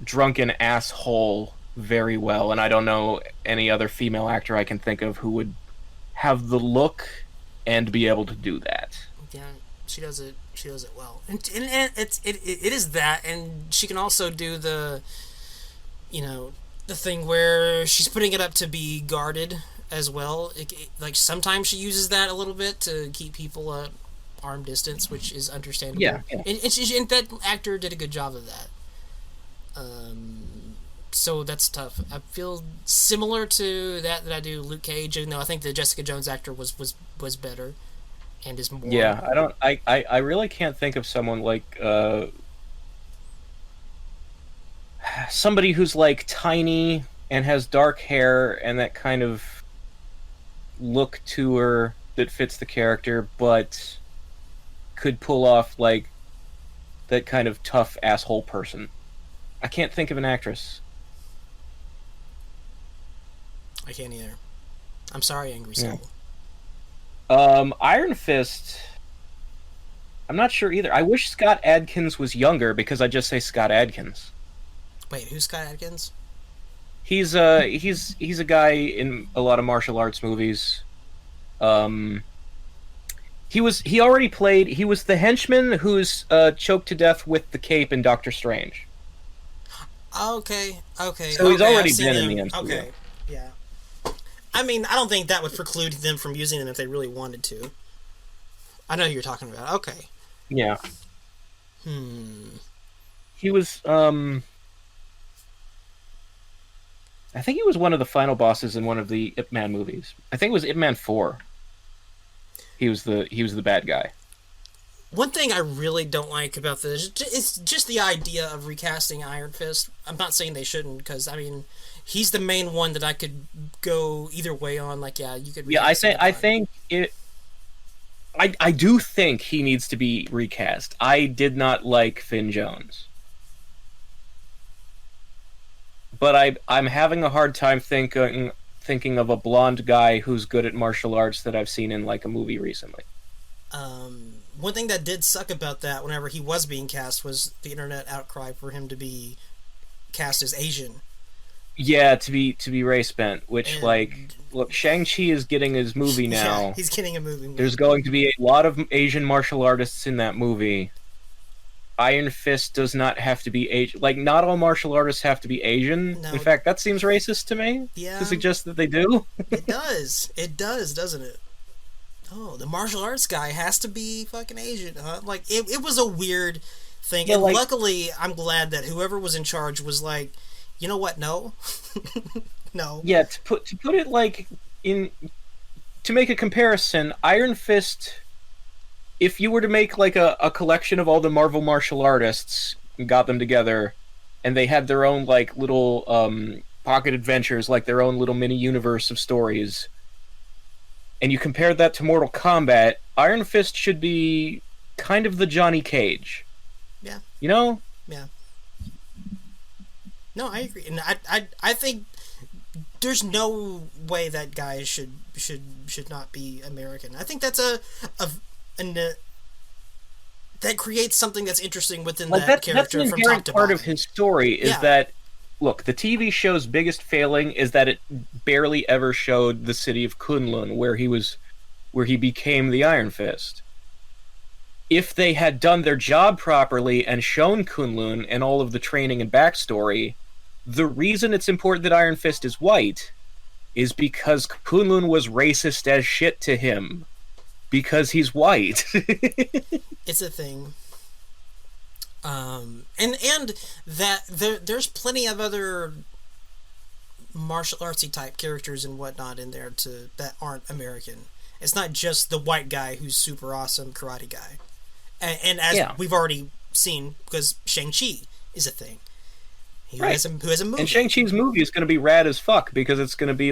S2: drunken asshole very well, and I don't know any other female actor I can think of who would have the look and be able to do that.
S1: Yeah, she does it. She does it well, and it is that, and she can also do the thing where she's putting it up to be guarded as well. Like sometimes she uses that a little bit to keep people at arm distance, which is understandable.
S2: Yeah.
S1: And that actor did a good job of that. So that's tough. I feel similar to that I do Luke Cage, even though I think the Jessica Jones actor was better. and is more.
S2: Yeah, I don't. I really can't think of someone like somebody who's like tiny and has dark hair and that kind of look to her that fits the character, but could pull off like that kind of tough asshole person. I can't think of an actress.
S1: I can't either. I'm sorry, Angry Soul.
S2: Iron Fist. I'm not sure either. I wish Scott Adkins was younger because I just say Scott Adkins.
S1: Wait, who's Scott Adkins?
S2: He's a guy in a lot of martial arts movies. He was the henchman who's choked to death with the cape in Doctor Strange.
S1: Okay.
S2: So he's already
S1: I've seen
S2: been in
S1: him.
S2: the MCU.
S1: Okay, yeah. I mean, I don't think that would preclude them from using them if they really wanted to. I know who you're talking about. Okay.
S2: Yeah. He was I think he was one of the final bosses in one of the Ip Man movies. I think it was Ip Man 4. He was the bad guy.
S1: One thing I really don't like about this is just the idea of recasting Iron Fist. I'm not saying they shouldn't, because I mean, he's the main one that I could go either way on. Like, yeah, you could.
S2: Yeah, I think it. I do think he needs to be recast. I did not like Finn Jones, but I'm having a hard time thinking of a blonde guy who's good at martial arts that I've seen in like a movie recently.
S1: One thing that did suck about that, whenever he was being cast, was the internet outcry for him to be cast as Asian.
S2: Yeah, to be race bent, which
S1: And-
S2: look, Shang-Chi is getting his movie now.
S1: Yeah, he's getting a movie.
S2: There's going to be a lot of Asian martial artists in that movie. Iron Fist does not have to be Asian. Like, not all martial artists have to be Asian.
S1: No.
S2: In fact, that seems racist to me.
S1: Yeah.
S2: To suggest that they do.
S1: It does. It does, doesn't it? Oh, the martial arts guy has to be fucking Asian, huh? Like, it was a weird thing.
S2: Yeah,
S1: and
S2: like-
S1: luckily, I'm glad that whoever was in charge was like, you know what, no. No.
S2: Yeah, to put it like in to make a comparison, Iron Fist, if you were to make like a collection of all the Marvel martial artists and got them together and they had their own like little pocket adventures, like their own little mini universe of stories, and you compared that to Mortal Kombat, Iron Fist should be kind of the Johnny Cage.
S1: Yeah.
S2: You know?
S1: Yeah. No, I agree. And I think there's no way that guy should not be American. I think that's that creates something that's interesting within
S2: Like
S1: that
S2: that's
S1: character
S2: an
S1: from
S2: inherent
S1: top to
S2: part
S1: bottom.
S2: of his story is
S1: Yeah.
S2: that look, the TV show's biggest failing is that it barely ever showed the city of Kunlun where he became the Iron Fist. If they had done their job properly and shown Kunlun and all of the training and backstory, the reason it's important that Iron Fist is white is because Kunlun was racist as shit to him. Because he's white.
S1: It's a thing. And that there's plenty of other martial artsy type characters and whatnot in there that aren't American. It's not just the white guy who's super awesome karate guy. And as we've already seen, because Shang-Chi is a thing. Who has a movie.
S2: And Shang-Chi's movie is going to be rad as fuck because it's going to be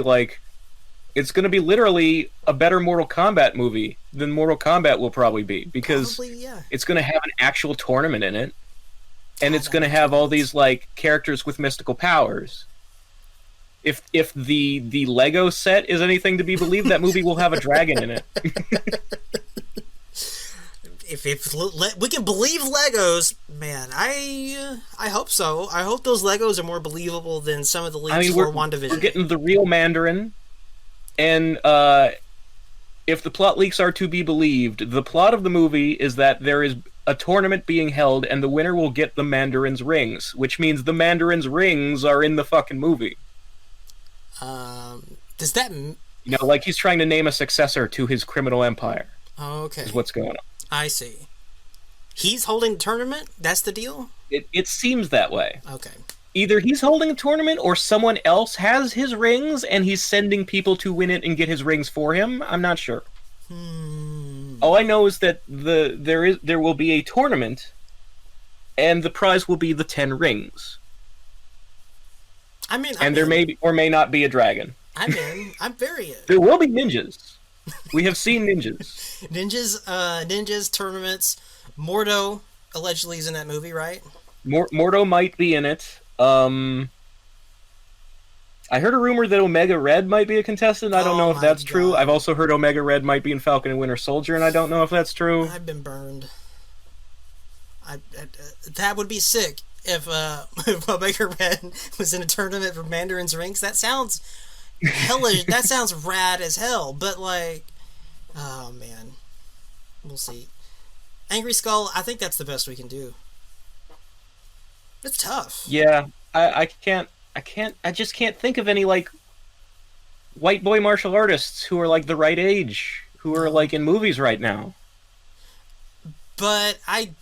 S2: literally a better Mortal Kombat movie than Mortal Kombat will probably be because it's going to have an actual tournament in it, and it's going to have all these like characters with mystical powers. If the Lego set is anything to be believed, that movie will have a dragon in it.
S1: If we can believe Legos, man, I hope so. I hope those Legos are more believable than some of the leaks for WandaVision.
S2: We're getting the real Mandarin, and if the plot leaks are to be believed, the plot of the movie is that there is a tournament being held, and the winner will get the Mandarin's rings, which means the Mandarin's rings are in the fucking movie.
S1: Does that...
S2: like he's trying to name a successor to his criminal empire.
S1: Okay.
S2: Is what's going on.
S1: I see. He's holding a tournament? That's the deal?
S2: It seems that way.
S1: Okay.
S2: Either he's holding a tournament or someone else has his rings and he's sending people to win it and get his rings for him. I'm not sure.
S1: Hmm.
S2: All I know is that there will be a tournament, and the prize will be the 10 rings.
S1: I mean,
S2: And there may be, or may not be a dragon.
S1: I'm in. I'm very in.
S2: There will be ninjas. We have seen ninjas.
S1: Ninjas, tournaments. Mordo allegedly is in that movie, right?
S2: Mordo might be in it. I heard a rumor that Omega Red might be a contestant. I don't know if that's true. I've also heard Omega Red might be in Falcon and Winter Soldier, and I don't know if that's true.
S1: I've been burned. That would be sick if Omega Red was in a tournament for Mandarin's Rings. That sounds hellish. That sounds rad as hell. But like, oh man, we'll see. Angry Skull. I think that's the best we can do. It's tough.
S2: Yeah, I just can't think of any like white boy martial artists who are like the right age, who are like in movies right now.
S1: But I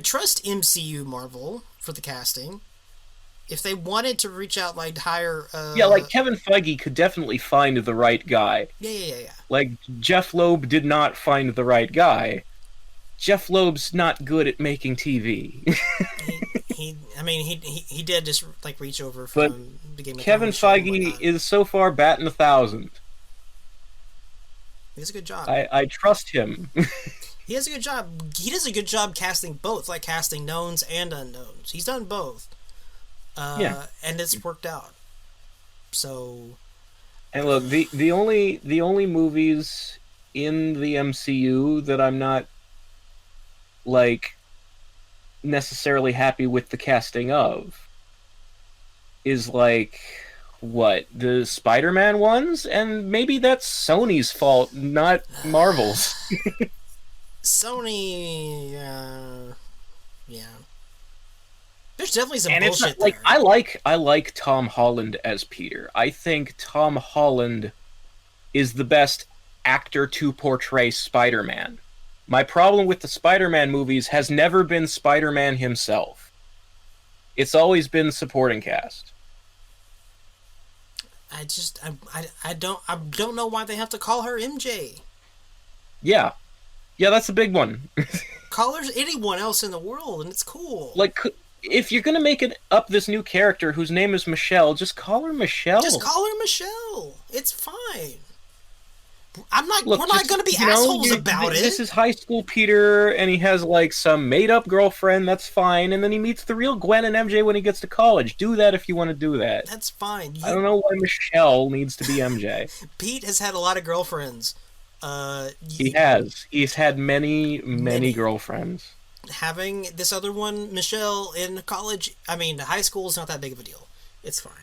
S1: trust MCU Marvel for the casting. If they wanted to reach out, like hire,
S2: yeah, like Kevin Feige could definitely find the right guy.
S1: Yeah.
S2: Like Jeff Loeb did not find the right guy. Jeff Loeb's not good at making TV.
S1: he did just like reach over from the Game of
S2: Kevin Feige is so far batting 1,000.
S1: He does a good job.
S2: I trust him.
S1: He does a good job. He does a good job casting both, like casting knowns and unknowns. He's done both. Yeah, and it's worked out. So,
S2: and look, the only movies in the MCU that I'm not like necessarily happy with the casting of is like what, the Spider-Man ones, and maybe that's Sony's fault, not Marvel's.
S1: Sony, yeah. There's definitely some
S2: and
S1: bullshit
S2: it's not, like,
S1: there.
S2: I like Tom Holland as Peter. I think Tom Holland is the best actor to portray Spider-Man. My problem with the Spider-Man movies has never been Spider-Man himself. It's always been supporting cast.
S1: I don't know why they have to call her MJ.
S2: Yeah, that's a big one.
S1: Call her anyone else in the world, and it's cool.
S2: Like, if you're gonna make it up this new character whose name is Michelle, just call her Michelle.
S1: Just call her Michelle. It's fine. We're not going to be assholes about it.
S2: This is high school Peter, and he has like some made-up girlfriend. That's fine. And then he meets the real Gwen and MJ when he gets to college. Do that if you want to do that.
S1: That's fine.
S2: I don't know why Michelle needs to be MJ.
S1: Pete has had a lot of girlfriends.
S2: He has. He's had many girlfriends. Having
S1: this other one, Michelle, in college, high school is not that big of a deal. It's fine.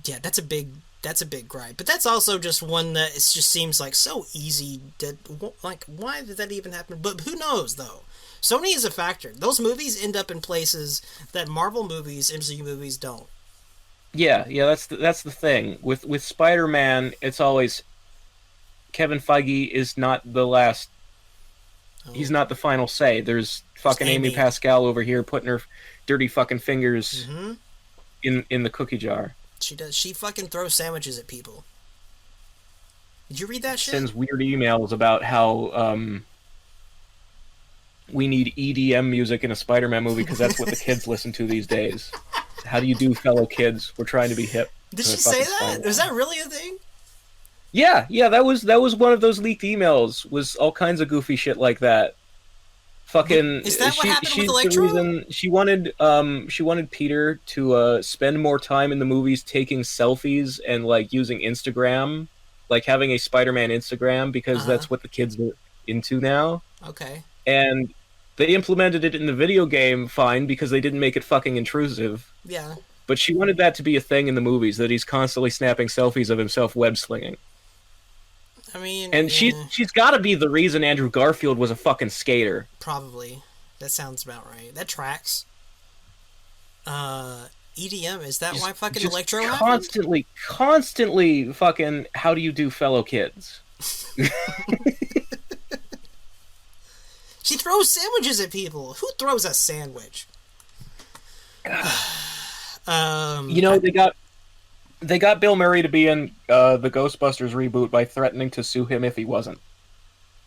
S1: Yeah, that's a big gripe, but that's also just one that it just seems like so easy to, like, why did that even happen? But who knows, though? Sony is a factor. Those movies end up in places that Marvel movies, MCU movies don't.
S2: Yeah, that's the thing. With Spider-Man, it's always Kevin Feige is not the last. Oh. He's not the final say. There's fucking Amy Pascal over here putting her dirty fucking fingers in the cookie jar.
S1: She does. She fucking throws sandwiches at people. Did you read that shit?
S2: Sends weird emails about how we need EDM music in a Spider-Man movie because that's what the kids listen to these days. How do you do, fellow kids? We're trying to be hip.
S1: Did she say that? Was that really a thing?
S2: Yeah. That was one of those leaked emails. Was all kinds of goofy shit like that. Fucking.
S1: Is that what happened with Electro?
S2: The reason she wanted Peter to spend more time in the movies taking selfies and like using Instagram, like having a Spider-Man Instagram because that's what the kids are into now.
S1: Okay.
S2: And they implemented it in the video game fine because they didn't make it fucking intrusive.
S1: Yeah.
S2: But she wanted that to be a thing in the movies, that he's constantly snapping selfies of himself web slinging. And she's got to be the reason Andrew Garfield was a fucking skater.
S1: Probably. That sounds about right. That tracks. EDM, is that why fucking Electro happened?
S2: Constantly fucking, how do you do, fellow kids?
S1: She throws sandwiches at people. Who throws a sandwich?
S2: They got They got Bill Murray to be in the Ghostbusters reboot by threatening to sue him if he wasn't.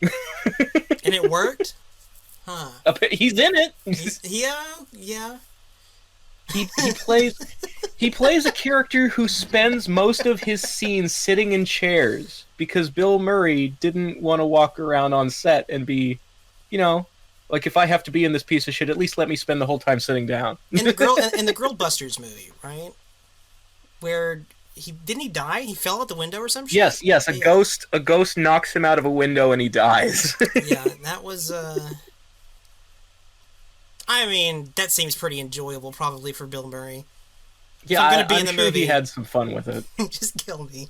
S1: And it worked? Huh.
S2: He's in it.
S1: Yeah.
S2: He plays a character who spends most of his scenes sitting in chairs because Bill Murray didn't want to walk around on set and be, like, if I have to be in this piece of shit, at least let me spend the whole time sitting down.
S1: In the Girl Busters movie, right? Where didn't he die? He fell out the window or some shit?
S2: Yes, a ghost knocks him out of a window and he dies.
S1: Yeah, that was I mean, that seems pretty enjoyable probably for Bill Murray.
S2: Yeah, I'm sure he had some fun with it.
S1: Just kill me.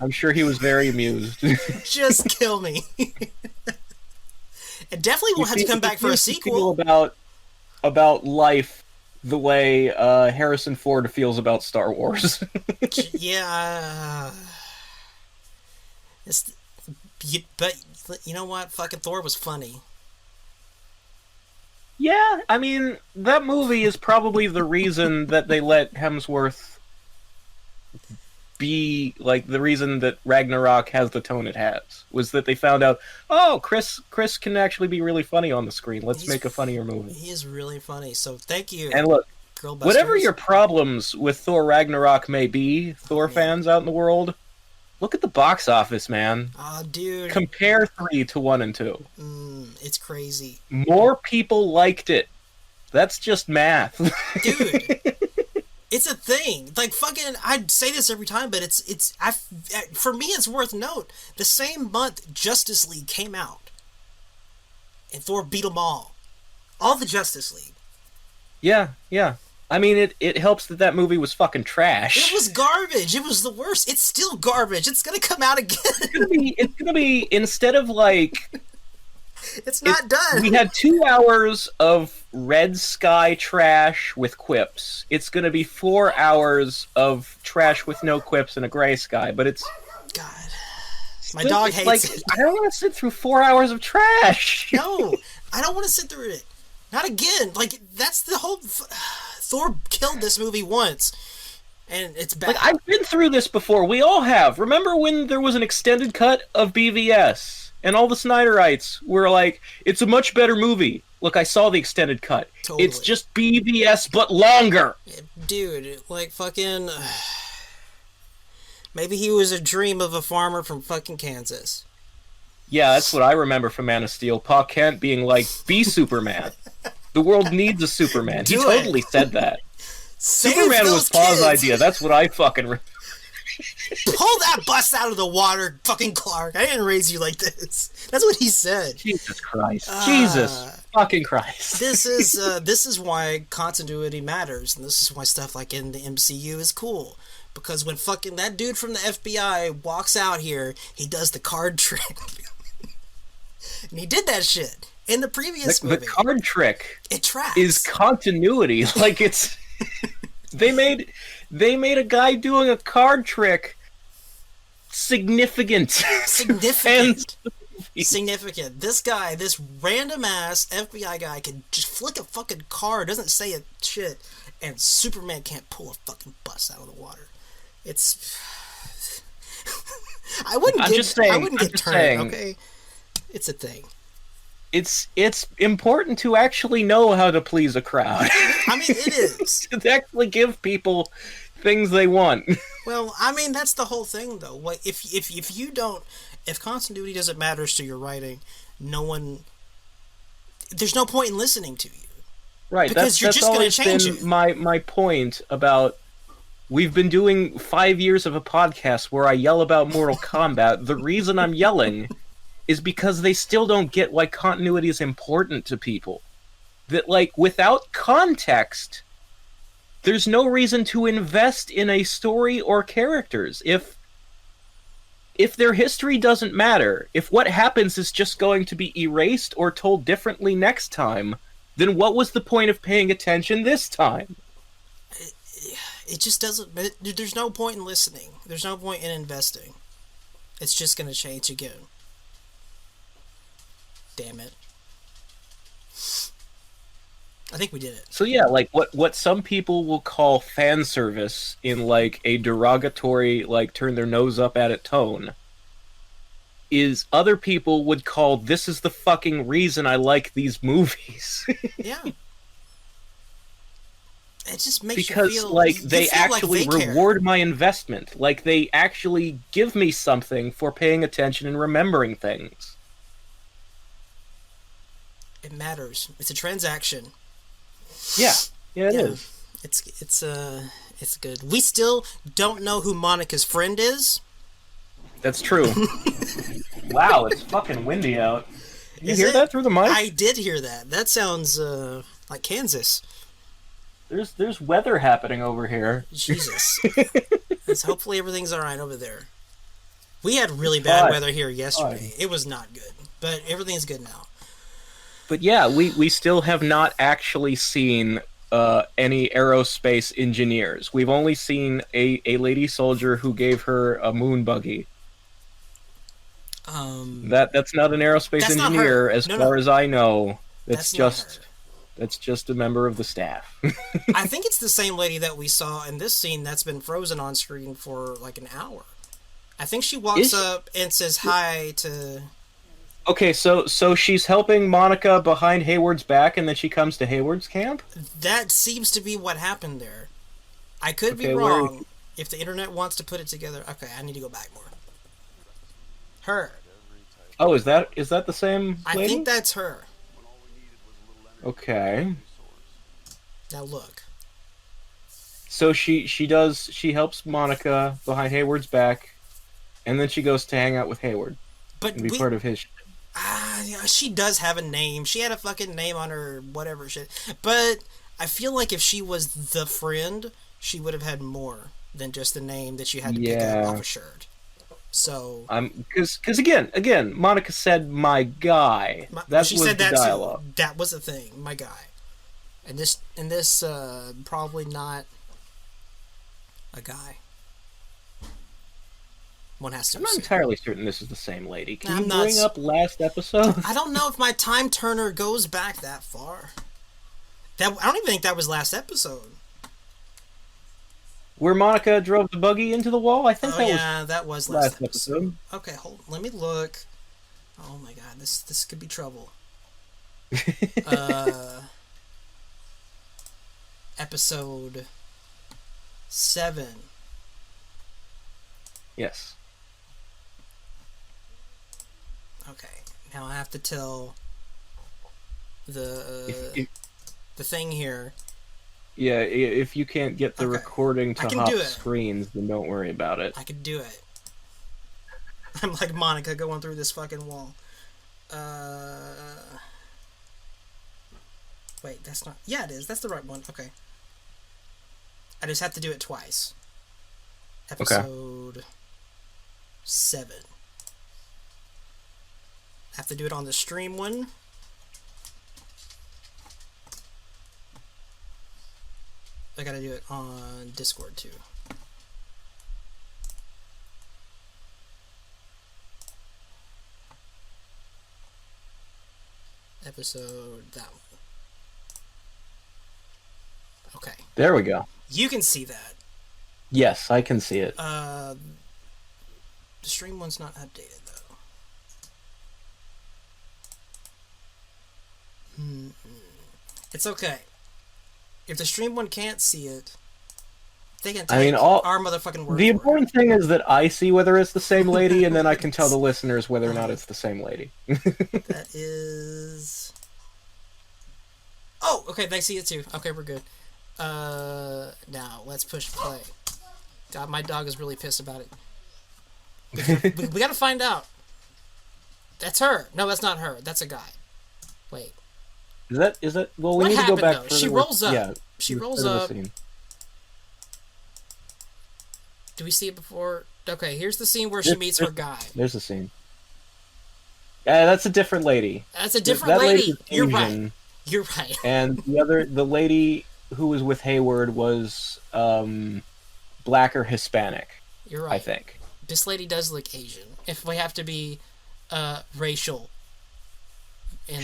S2: I'm sure he was very amused.
S1: Just kill me. It definitely won't have to come back for a sequel.
S2: About life the way Harrison Ford feels about Star Wars.
S1: Yeah. But you know what? Fucking Thor was funny.
S2: Yeah, I mean, that movie is probably the reason that they let Hemsworth be, like, the reason that Ragnarok has the tone it has, was that they found out, oh, Chris can actually be really funny on the screen. Let's make a funnier movie.
S1: He is really funny, so thank you.
S2: And look,
S1: Girl Busters.
S2: whatever your problems with Thor Ragnarok may be, Thor fans out in the world, look at the box office, man.
S1: Oh, dude.
S2: Compare 3 to 1 and 2.
S1: It's crazy.
S2: More people liked it. That's just math.
S1: Dude. It's a thing. Like, fucking, I'd say this every time, but for me, it's worth note. The same month Justice League came out. And Thor beat them all. All the Justice League.
S2: Yeah. I mean, it helps that movie was fucking trash.
S1: It was garbage. It was the worst. It's still garbage. It's gonna come out again.
S2: It's gonna be instead of like...
S1: It's not done.
S2: We had 2 hours of red sky trash with quips. It's gonna be 4 hours of trash with no quips and a gray sky, but it's...
S1: God. My dog hates it.
S2: I don't want to sit through 4 hours of trash.
S1: No, I don't want to sit through it. Not again. Like, that's the whole... Thor killed this movie once, and it's bad.
S2: Like, I've been through this before. We all have. Remember when there was an extended cut of BVS, and all the Snyderites were like, it's a much better movie. Look, I saw the extended cut.
S1: Totally.
S2: It's just BVS, but longer.
S1: Dude, like, fucking... Maybe he was a dream of a farmer from fucking Kansas.
S2: Yeah, that's what I remember from Man of Steel. Pa Kent being like, be Superman. The world needs a Superman. He totally said that. Superman was Pa's idea. That's what I fucking...
S1: Pull that bus out of the water, fucking Clark. I didn't raise you like this. That's what he said.
S2: Jesus Christ. Jesus fucking Christ.
S1: This is why continuity matters, and this is why stuff like in the MCU is cool. Because when fucking that dude from the FBI walks out here, he does the card trick. And he did that shit in the previous movie.
S2: The card trick
S1: tracks.
S2: Is continuity. Like, it's... They made a guy doing a card trick significant.
S1: Significant. This guy, this random ass FBI guy, can just flick a fucking card, doesn't say a shit, and Superman can't pull a fucking bus out of the water. It's... I wouldn't get turned, okay? It's a thing.
S2: It's important to actually know how to please a crowd.
S1: I mean, it is.
S2: To actually give people things they want.
S1: Well, I mean, that's the whole thing, though. Like, if continuity doesn't matter to your writing, there's no point in listening to you.
S2: Right.
S1: Because you're just going to change it.
S2: My point about... We've been doing 5 years of a podcast where I yell about Mortal Kombat. The reason I'm yelling is because they still don't get why continuity is important to people. That, like, without context, there's no reason to invest in a story or characters. If their history doesn't matter, if what happens is just going to be erased or told differently next time, then what was the point of paying attention this time?
S1: It just doesn't... There's no point in listening. There's no point in investing. It's just going to change again. Damn it. I think we did it.
S2: So yeah, like what some people will call fan service in like a derogatory, like turn their nose up at it tone, is other people would call this is the fucking reason I like these movies.
S1: Yeah. It just makes
S2: Because
S1: you feel
S2: like
S1: you
S2: they
S1: feel like
S2: actually
S1: they care.
S2: reward my investment. Like they actually give me something for paying attention and remembering things.
S1: It matters. It's a transaction.
S2: Yeah. Yeah, it is.
S1: It's good. We still don't know who Monica's friend is.
S2: That's true. Wow, it's fucking windy out. You
S1: Is
S2: hear
S1: it?
S2: that through the mic?
S1: I did hear that. That sounds like Kansas.
S2: There's weather happening over here.
S1: Jesus. Hopefully everything's all right over there. We had really bad weather here yesterday. It was not good, but everything's good now.
S2: But yeah, we still have not actually seen any aerospace engineers. We've only seen a lady soldier who gave her a moon buggy. That's not an aerospace engineer, as far as I know. That's just a member of the staff.
S1: I think it's the same lady that we saw in this scene that's been frozen on screen for like an hour. I think she walks up and says hi to...
S2: Okay, so she's helping Monica behind Hayward's back, and then she comes to Hayward's camp?
S1: That seems to be what happened there. I could be wrong. If the internet wants to put it together... Okay, I need to go back more. Her.
S2: Oh, is that the same lady?
S1: I think that's her.
S2: Okay.
S1: Now look.
S2: So she helps Monica behind Hayward's back, and then she goes to hang out with Hayward.
S1: But
S2: and be part of his...
S1: yeah, she does have a name. She had a fucking name on her whatever shit. But I feel like if she was the friend, she would have had more than just the name that you had to pick up off a shirt. So
S2: because again, Monica said my guy.
S1: She said that dialogue. Too. That was the thing, my guy. And this probably not a guy. One has to.
S2: I'm not entirely certain this is the same lady. Can you bring up last episode?
S1: I don't know if my time turner goes back that far. I don't even think that was last episode.
S2: Where Monica drove the buggy into the wall? I think
S1: that was last
S2: episode.
S1: Okay, let me look. Oh my god, this could be trouble. Episode 7.
S2: Yes.
S1: Okay, now I have to tell the thing here.
S2: Yeah, if you can't get the recording to hop screens, then don't worry about it.
S1: I can do it. I'm like Monica going through this fucking wall. Wait, that's not... Yeah, it is. That's the right one. Okay. I just have to do it twice. Episode 7. I have to do it on the stream one. I gotta do it on Discord too. Episode that one. Okay.
S2: There we go.
S1: You can see that.
S2: Yes, I can see it.
S1: The stream one's not updated though. It's okay. If the stream one can't see it, they can take our motherfucking word.
S2: The important thing is that I see whether it's the same lady, and then I can tell the listeners whether or not it's the same lady.
S1: That is... Oh, okay, they see it too. Okay, we're good. Now, let's push play. God, my dog is really pissed about it. We gotta find out. That's her. No, that's not her. That's a guy. Wait.
S2: Is that? Well, we need to go back.
S1: Though? She rolls up. Yeah, she rolls up. Do we see it before? Okay, here's the scene where she meets her guy.
S2: There's the scene. Yeah, that's a different lady.
S1: That's a different lady. You're right. You're right.
S2: And the lady who was with Hayward was black or Hispanic.
S1: You're right.
S2: I think
S1: this lady does look Asian. If we have to be racial And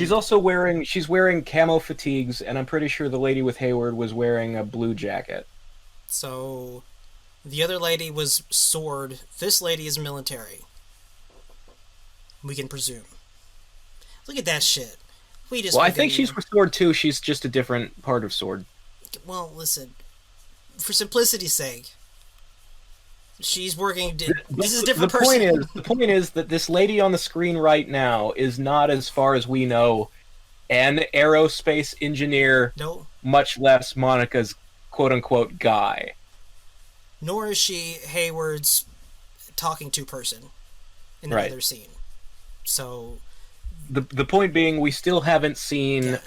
S2: She's wearing camo fatigues, and I'm pretty sure the lady with Hayward was wearing a blue jacket.
S1: so the other lady was sword. This lady is military. We can presume. Look at that shit. We just.
S2: Well, I think she's with Sword too. She's just a different part of Sword.
S1: Well, listen. For simplicity's sake, she's working. This is a different person.
S2: The point is that this lady on the screen right now is not, as far as we know, an aerospace engineer.
S1: No.
S2: Much less Monica's quote-unquote guy.
S1: Nor is she Hayward's talking to person in the other scene. So
S2: the point being, we still haven't seen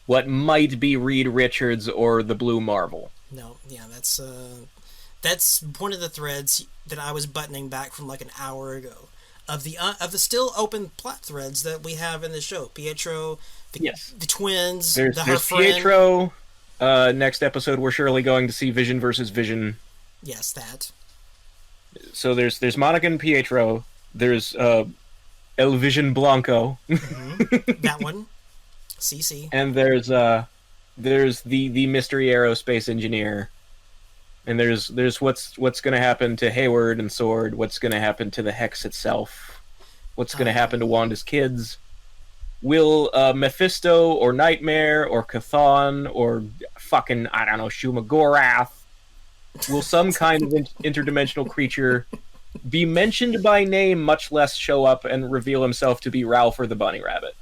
S2: what might be Reed Richards or the Blue Marvel.
S1: No, yeah, that's one of the threads that I was buttoning back from like an hour ago of the still open plot threads that we have in the show. Pietro, the twins,
S2: there's
S1: her friend.
S2: Pietro. Next episode, we're surely going to see Vision versus Vision.
S1: Yes, that.
S2: So there's Monica and Pietro. There's El Vision Blanco.
S1: Mm-hmm. That one. CC.
S2: And there's the mystery aerospace engineer. And there's what's going to happen to Hayward and Sword. What's going to happen to the Hex itself? What's going to happen to Wanda's kids? Will Mephisto or Nightmare or Chthon or fucking, I don't know, Shumagorath, will some kind of interdimensional creature be mentioned by name, much less show up and reveal himself to be Ralph or the Bunny Rabbit?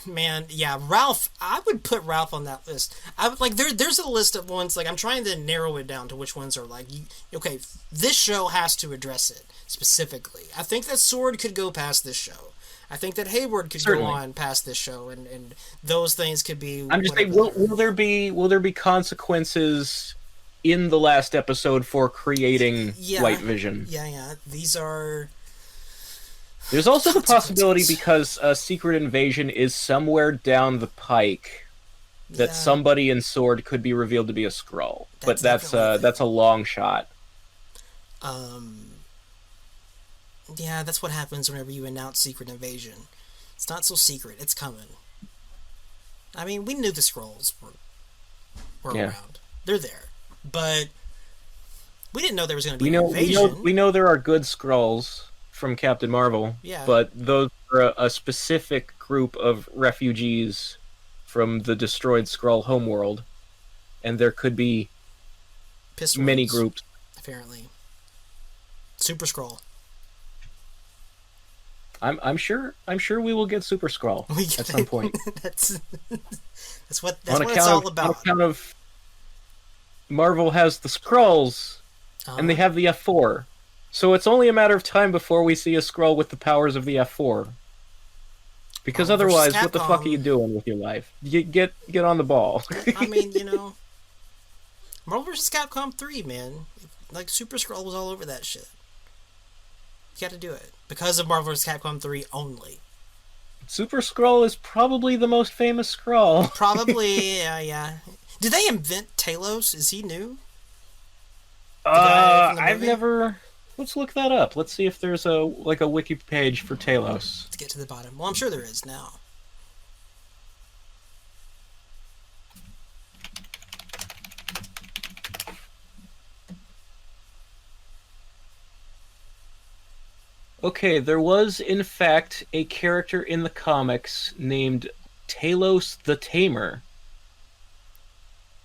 S1: Man, yeah, Ralph. I would put Ralph on that list. I would like there's a list of ones, like I'm trying to narrow it down to which ones are like, okay, this show has to address it specifically. I think that Sword could go past this show. I think that Hayward could go on past this show, and those things could be.
S2: I'm just saying, will there be consequences in the last episode for creating White Vision?
S1: Yeah. These are.
S2: There's also the possibility, because Secret Invasion is somewhere down the pike, that somebody in Sword could be revealed to be a Skrull, but that's a long shot.
S1: Yeah, that's what happens whenever you announce Secret Invasion. It's not so secret. It's coming. I mean, we knew the Skrulls were around. They're there. But we didn't know there was going to be an invasion.
S2: We know there are good Skrulls from Captain Marvel.
S1: Yeah.
S2: But those are a specific group of refugees from the destroyed Skrull homeworld. And there could be many groups.
S1: Apparently. Super Skrull.
S2: I'm sure we will get Super Skrull at some point.
S1: that's what it's all about.
S2: On account of Marvel has the Skrulls, and they have the F4, so it's only a matter of time before we see a Skrull with the powers of the F4. Because otherwise, what the fuck are you doing with your life? You get on the ball.
S1: I mean, Marvel vs. Capcom 3, man. Like, Super Skrull was all over that shit. You gotta do it. Because of Marvel vs. Capcom 3 only.
S2: Super Skrull is probably the most famous Skrull.
S1: Probably, yeah. Did they invent Talos? Is he new?
S2: I've never... Let's look that up. Let's see if there's a wiki page for Talos.
S1: Let's get to the bottom. Well, I'm sure there is now.
S2: Okay, there was, in fact, a character in the comics named Talos the Tamer,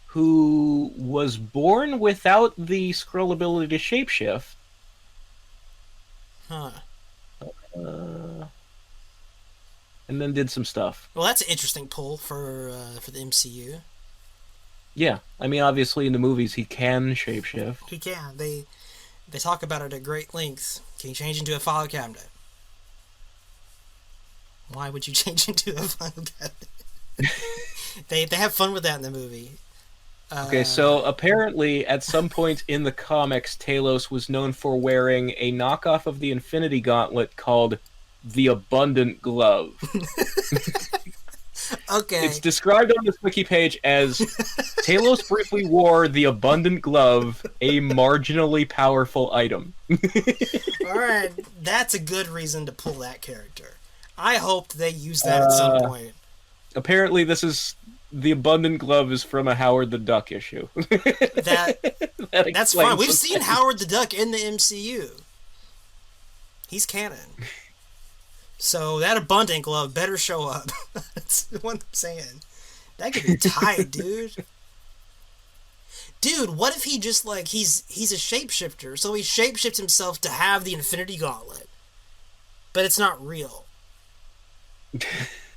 S2: who was born without the Skrull ability to shapeshift.
S1: Huh.
S2: And then did some stuff.
S1: Well, that's an interesting pull for the MCU.
S2: Yeah, I mean, obviously in the movies he can shapeshift.
S1: He can. They talk about it at great length. Can you change into a file cabinet? Why would you change into a file cabinet? They have fun with that in the movie.
S2: Okay, so apparently at some point in the comics, Talos was known for wearing a knockoff of the Infinity Gauntlet called the Abundant Glove.
S1: Okay.
S2: It's described on this wiki page as Talos briefly wore the Abundant Glove, a marginally powerful item.
S1: Alright, that's a good reason to pull that character. I hoped they used that at some point.
S2: Apparently, the abundant glove is from a Howard the Duck issue.
S1: That's fine. We've seen Howard the Duck in the MCU. He's canon. So that abundant glove better show up. That's what I'm saying. That could be tight, dude. Dude, what if he just like he's a shapeshifter, so he shapeshifts himself to have the Infinity Gauntlet, but it's not real.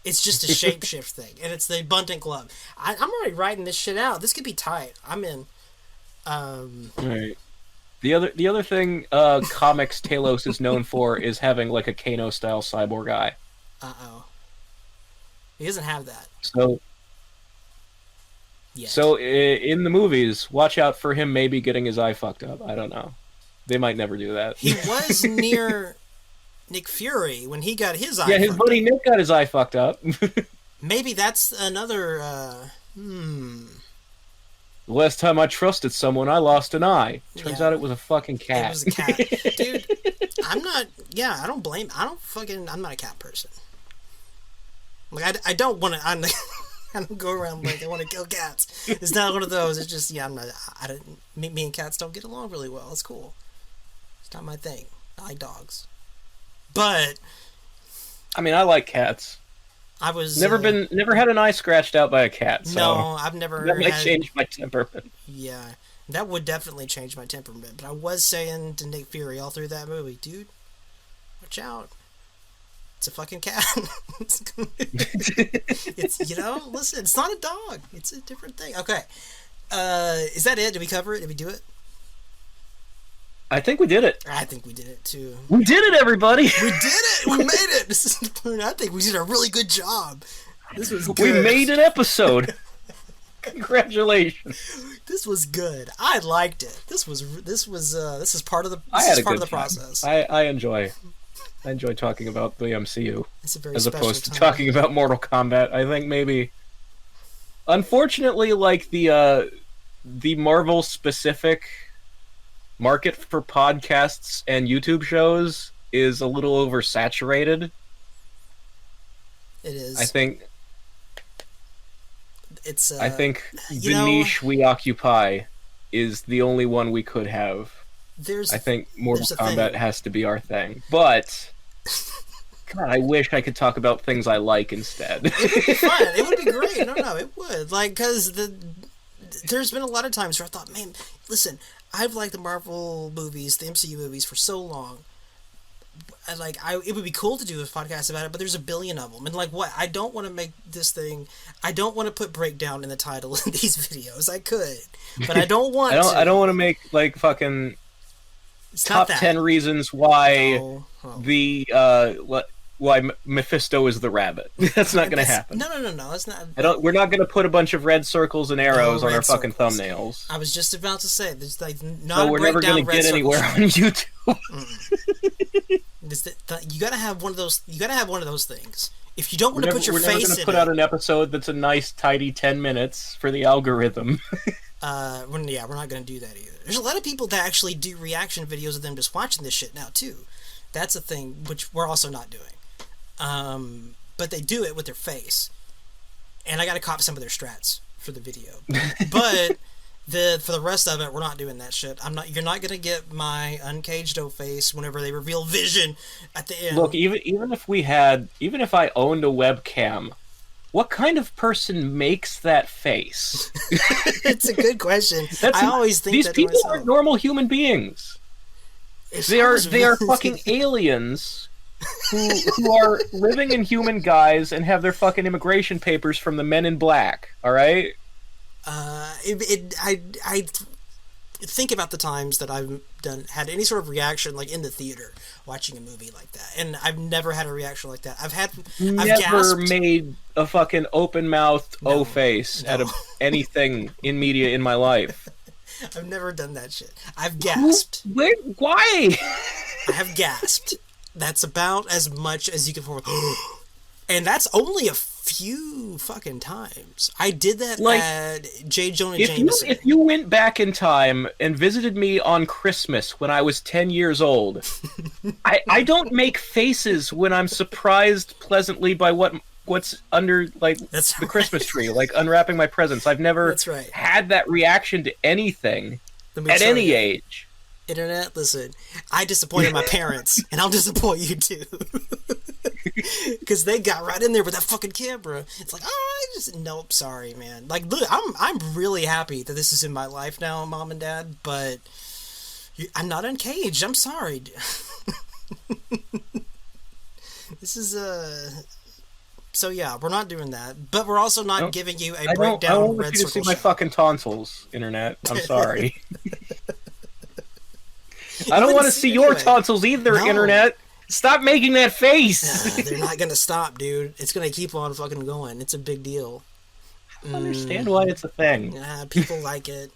S1: It's just a shapeshift thing, and it's the abundant glove. I'm already writing this shit out. This could be tight. I'm in.
S2: Right. The other thing comics Talos is known for is having like a Kano style cyborg eye.
S1: He doesn't have that.
S2: So in the movies, watch out for him maybe getting his eye fucked up. I don't know. They might never do that.
S1: He was near Nick Fury when he got his eye.
S2: Yeah, his buddy Nick got his eye fucked up.
S1: Maybe that's another.
S2: The last time I trusted someone, I lost an eye. Turns out it was a fucking cat.
S1: It was a cat, dude. I'm not. Yeah, I don't blame. I'm not a cat person. Like I don't want to. I don't go around like I want to kill cats. It's not one of those. It's just I'm not. Me and cats don't get along really well. It's cool. It's not my thing. I like dogs, but
S2: I mean I like cats.
S1: I was
S2: never had an eye scratched out by a cat. So
S1: no, I've never.
S2: That might change my temperament.
S1: Yeah, that would definitely change my temperament. But I was saying to Nick Fury all through that movie, dude, watch out. It's a fucking cat. It's listen, it's not a dog. It's a different thing. Okay. Is that it? Did we cover it? Did we do it?
S2: I think we did it.
S1: I think we did it too.
S2: We did it, everybody.
S1: We did it. We made it. I think we did a really good job. This was good.
S2: We made an episode. Congratulations.
S1: This was good. I liked it. This is part of the process.
S2: I enjoy talking about the MCU as opposed to
S1: time.
S2: talking about Mortal Kombat. I think maybe, unfortunately, like the Marvel specific market for podcasts and YouTube shows is a little oversaturated.
S1: It is.
S2: I think
S1: it's.
S2: I think the niche we occupy is the only one we could have. I think Mortal Kombat has to be our thing. But, God, I wish I could talk about things I like instead.
S1: It would be fun. It would be great. No, it would. Like, because there's been a lot of times where I thought, man, listen, I've liked the Marvel movies, the MCU movies for so long. It would be cool to do a podcast about it, but there's a billion of them. And, like, what? I don't want to make this thing... I don't want to put breakdown in the title of these videos. I could. But I don't want to.
S2: I don't want to make, like, fucking... Top 10 reasons why why Mephisto is the rabbit. That's not going to happen.
S1: No. That's not.
S2: We're not going to put a bunch of red circles and arrows on our fucking thumbnails.
S1: I was just about to say there's like not.
S2: So we're never going to get anywhere on YouTube.
S1: You gotta have one of those. You gotta have one of those things. If you don't want to put your face in it, we're never going to
S2: put out an episode that's a nice, tidy 10 minutes for the algorithm.
S1: We're not going to do that either. There's a lot of people that actually do reaction videos of them just watching this shit now, too. That's a thing which we're also not doing. But they do it with their face. And I got to copy some of their strats for the video. But for the rest of it, we're not doing that shit. You're not going to get my uncaged face whenever they reveal Vision at the end.
S2: Look, even if I owned a webcam, what kind of person makes that face?
S1: It's a good question. I always think
S2: these people are normal human beings. They are fucking aliens who are living in human guise and have their fucking immigration papers from the Men in Black. All right.
S1: I think about the times that I've had any sort of reaction, like in the theater watching a movie like that, and I've never had a reaction like that. I've
S2: never made a fucking open-mouthed face out of anything in media in my life.
S1: I've never done that shit. I've gasped.
S2: Why?
S1: I have gasped. That's about as much as you can form. And that's only a few fucking times. I did that
S2: Like,
S1: at J. Jonah
S2: If
S1: Jameson.
S2: you went back in time and visited me on Christmas when I was 10 years old, I don't make faces when I'm surprised pleasantly by what's under
S1: That's
S2: the Christmas tree, like unwrapping my presents. I've never
S1: That's right.
S2: had that reaction to anything
S1: Let me
S2: at
S1: tell
S2: any
S1: you.
S2: age.
S1: Internet, listen, I disappointed my parents, and I'll disappoint you too. Because they got right in there with that fucking camera. It's like, nope, sorry, man. Like, look, I'm really happy that this is in my life now, Mom and Dad, but I'm not uncaged. I'm sorry. This is, So yeah, we're not doing that, but we're also not giving you a breakdown.
S2: I
S1: of
S2: don't
S1: Red
S2: want you to see
S1: Circle
S2: my
S1: Show.
S2: fucking tonsils, Internet. I'm sorry. I don't want to see your tonsils either,
S1: No.
S2: Internet. Stop making that face.
S1: They're not gonna stop, dude. It's gonna keep on fucking going. It's a big deal.
S2: I don't understand why it's a thing.
S1: People like it.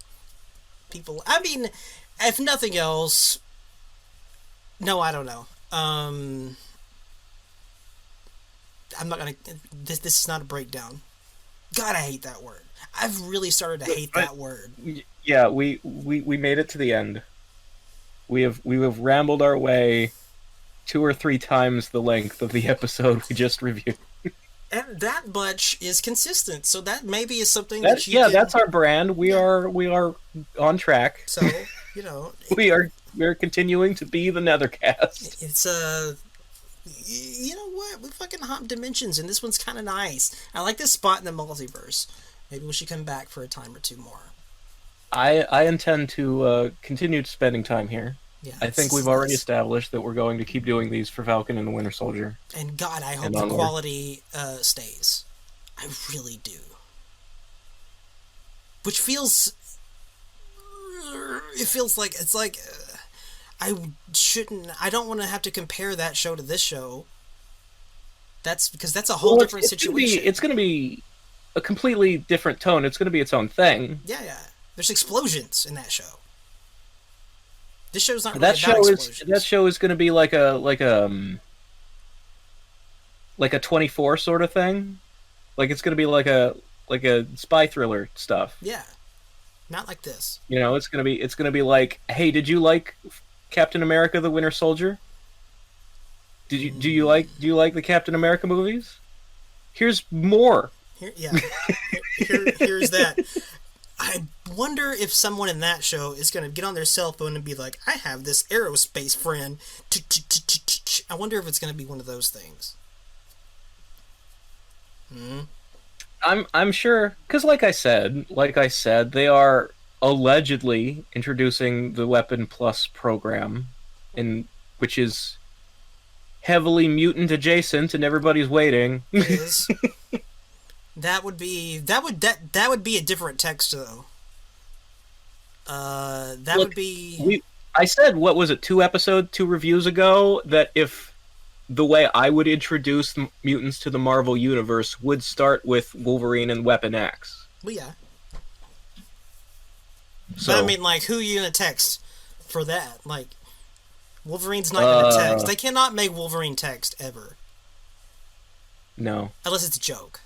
S1: I mean, if nothing else, no, I don't know. I'm not gonna. This is not a breakdown. God, I hate that word. I've really started to hate that word.
S2: Yeah, we made it to the end. We have rambled our way 2 or 3 times the length of the episode we just reviewed.
S1: And that much is consistent, so that maybe is something
S2: That's our brand. We are on track.
S1: So
S2: we are continuing to be the Nethercast.
S1: It's you know what? We fucking hop dimensions, and this one's kind of nice. I like this spot in the multiverse. Maybe we should come back for a time or two more.
S2: I intend to continue spending time here.
S1: Yeah,
S2: I think we've already established that we're going to keep doing these for Falcon and the Winter Soldier.
S1: And God, I hope the quality stays. I really do. Which feels... It feels like... It's like... I don't want to have to compare that show to this show. Because that's a whole different situation.
S2: It's going to be a completely different tone. It's going to be its own thing.
S1: Yeah. There's explosions in that show. This show's not really about explosions.
S2: That show is going to be like a 24 sort of thing. Like it's going to be like a spy thriller stuff.
S1: Yeah. Not like this.
S2: It's going to be like, hey, did you like Captain America: The Winter Soldier? Do you like the Captain America movies? Here's more.
S1: Here's that. I wonder if someone in that show is going to get on their cell phone and be like, I have this aerospace friend. I wonder if it's going to be one of those things.
S2: I'm sure, because like I said, they are allegedly introducing the Weapon Plus program, which is heavily mutant adjacent, and everybody's waiting.
S1: It is. That would be a different text though. Would be.
S2: I said, what was it, 2 reviews ago, that if the way I would introduce mutants to the Marvel universe would start with Wolverine and Weapon X.
S1: Well, yeah.
S2: So,
S1: but I mean, like, who are you gonna text for that? Like, Wolverine's not gonna text. They cannot make Wolverine text ever.
S2: No.
S1: Unless it's a joke.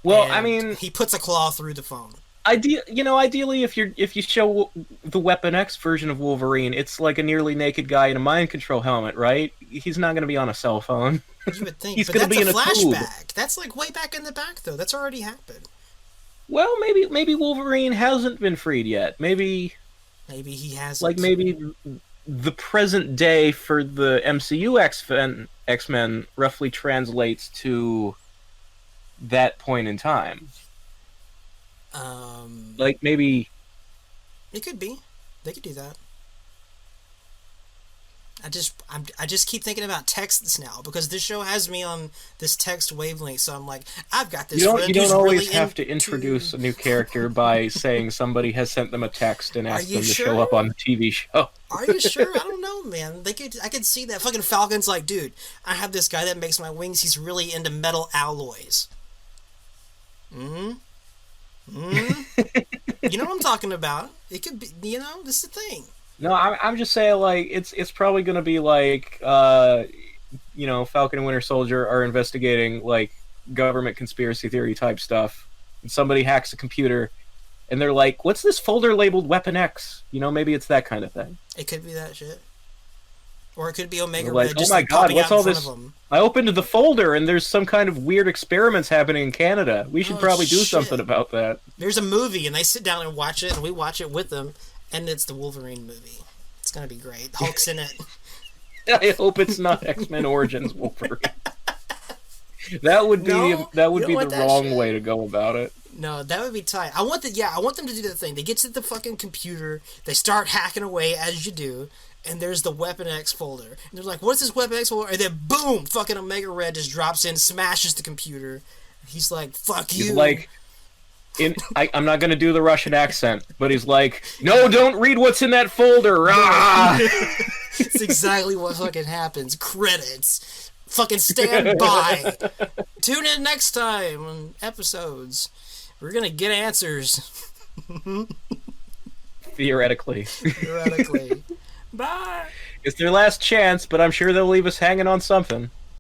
S2: Well,
S1: And
S2: I mean,
S1: he puts a claw through the phone.
S2: Ideally, if you show the Weapon X version of Wolverine, it's like a nearly naked guy in a mind control helmet, right? He's not going to be on a cell phone.
S1: You would think,
S2: He's
S1: but
S2: going to
S1: that's
S2: be in a
S1: flashback.
S2: tube.
S1: That's like way back in the back, though. That's already happened.
S2: Well, maybe Wolverine hasn't been freed yet. Maybe
S1: he hasn't.
S2: Like maybe the present day for the MCU X-Men roughly translates to that point in time. Like maybe
S1: it could be. They could do that. I just keep thinking about texts now because this show has me on this text wavelength. So I'm like, I've got this.
S2: You don't always have to introduce a new character by saying somebody has sent them a text and asked them to show up on the TV show.
S1: Are you sure? I don't know, man. I could see that. Fucking Falcon's like, dude, I have this guy that makes my wings. He's really into metal alloys. You know what I'm talking about. It could be, this is the thing.
S2: No, I'm just saying, like, it's probably going to be like, Falcon and Winter Soldier are investigating, like, government conspiracy theory type stuff, and somebody hacks a computer, and they're like, "What's this folder labeled Weapon X?" You know, maybe it's that kind of thing.
S1: It could be that shit. Or it could be Omega
S2: Like,
S1: Red
S2: oh
S1: just
S2: my
S1: like
S2: god,
S1: popping
S2: what's
S1: out in
S2: all
S1: front
S2: this?
S1: of them.
S2: I opened the folder and there's some kind of weird experiments happening in Canada. We should
S1: Oh,
S2: probably do
S1: shit.
S2: something about that.
S1: There's a movie, and they sit down and watch it, and we watch it with them, and it's the Wolverine movie. It's gonna be great. Hulk's in it.
S2: I hope it's not X-Men Origins Wolverine. That would be
S1: No,
S2: the
S1: you don't want that
S2: wrong
S1: shit.
S2: way to go about it.
S1: No, that would be tight. I want them to do the thing. They get to the fucking computer, they start hacking away as you do, and there's the Weapon X folder. And they're like, what's this Weapon X folder? And then boom, fucking Omega Red just drops in, smashes the computer. He's like, fuck you.
S2: He's like, I'm not going to do the Russian accent, but he's like, no, don't read what's in that folder. Ah!
S1: It's exactly what fucking happens. Credits. Fucking stand by. Tune in next time on episodes. We're gonna get answers.
S2: Theoretically.
S1: Theoretically. Bye.
S2: It's their last chance, but I'm sure they'll leave us hanging on something.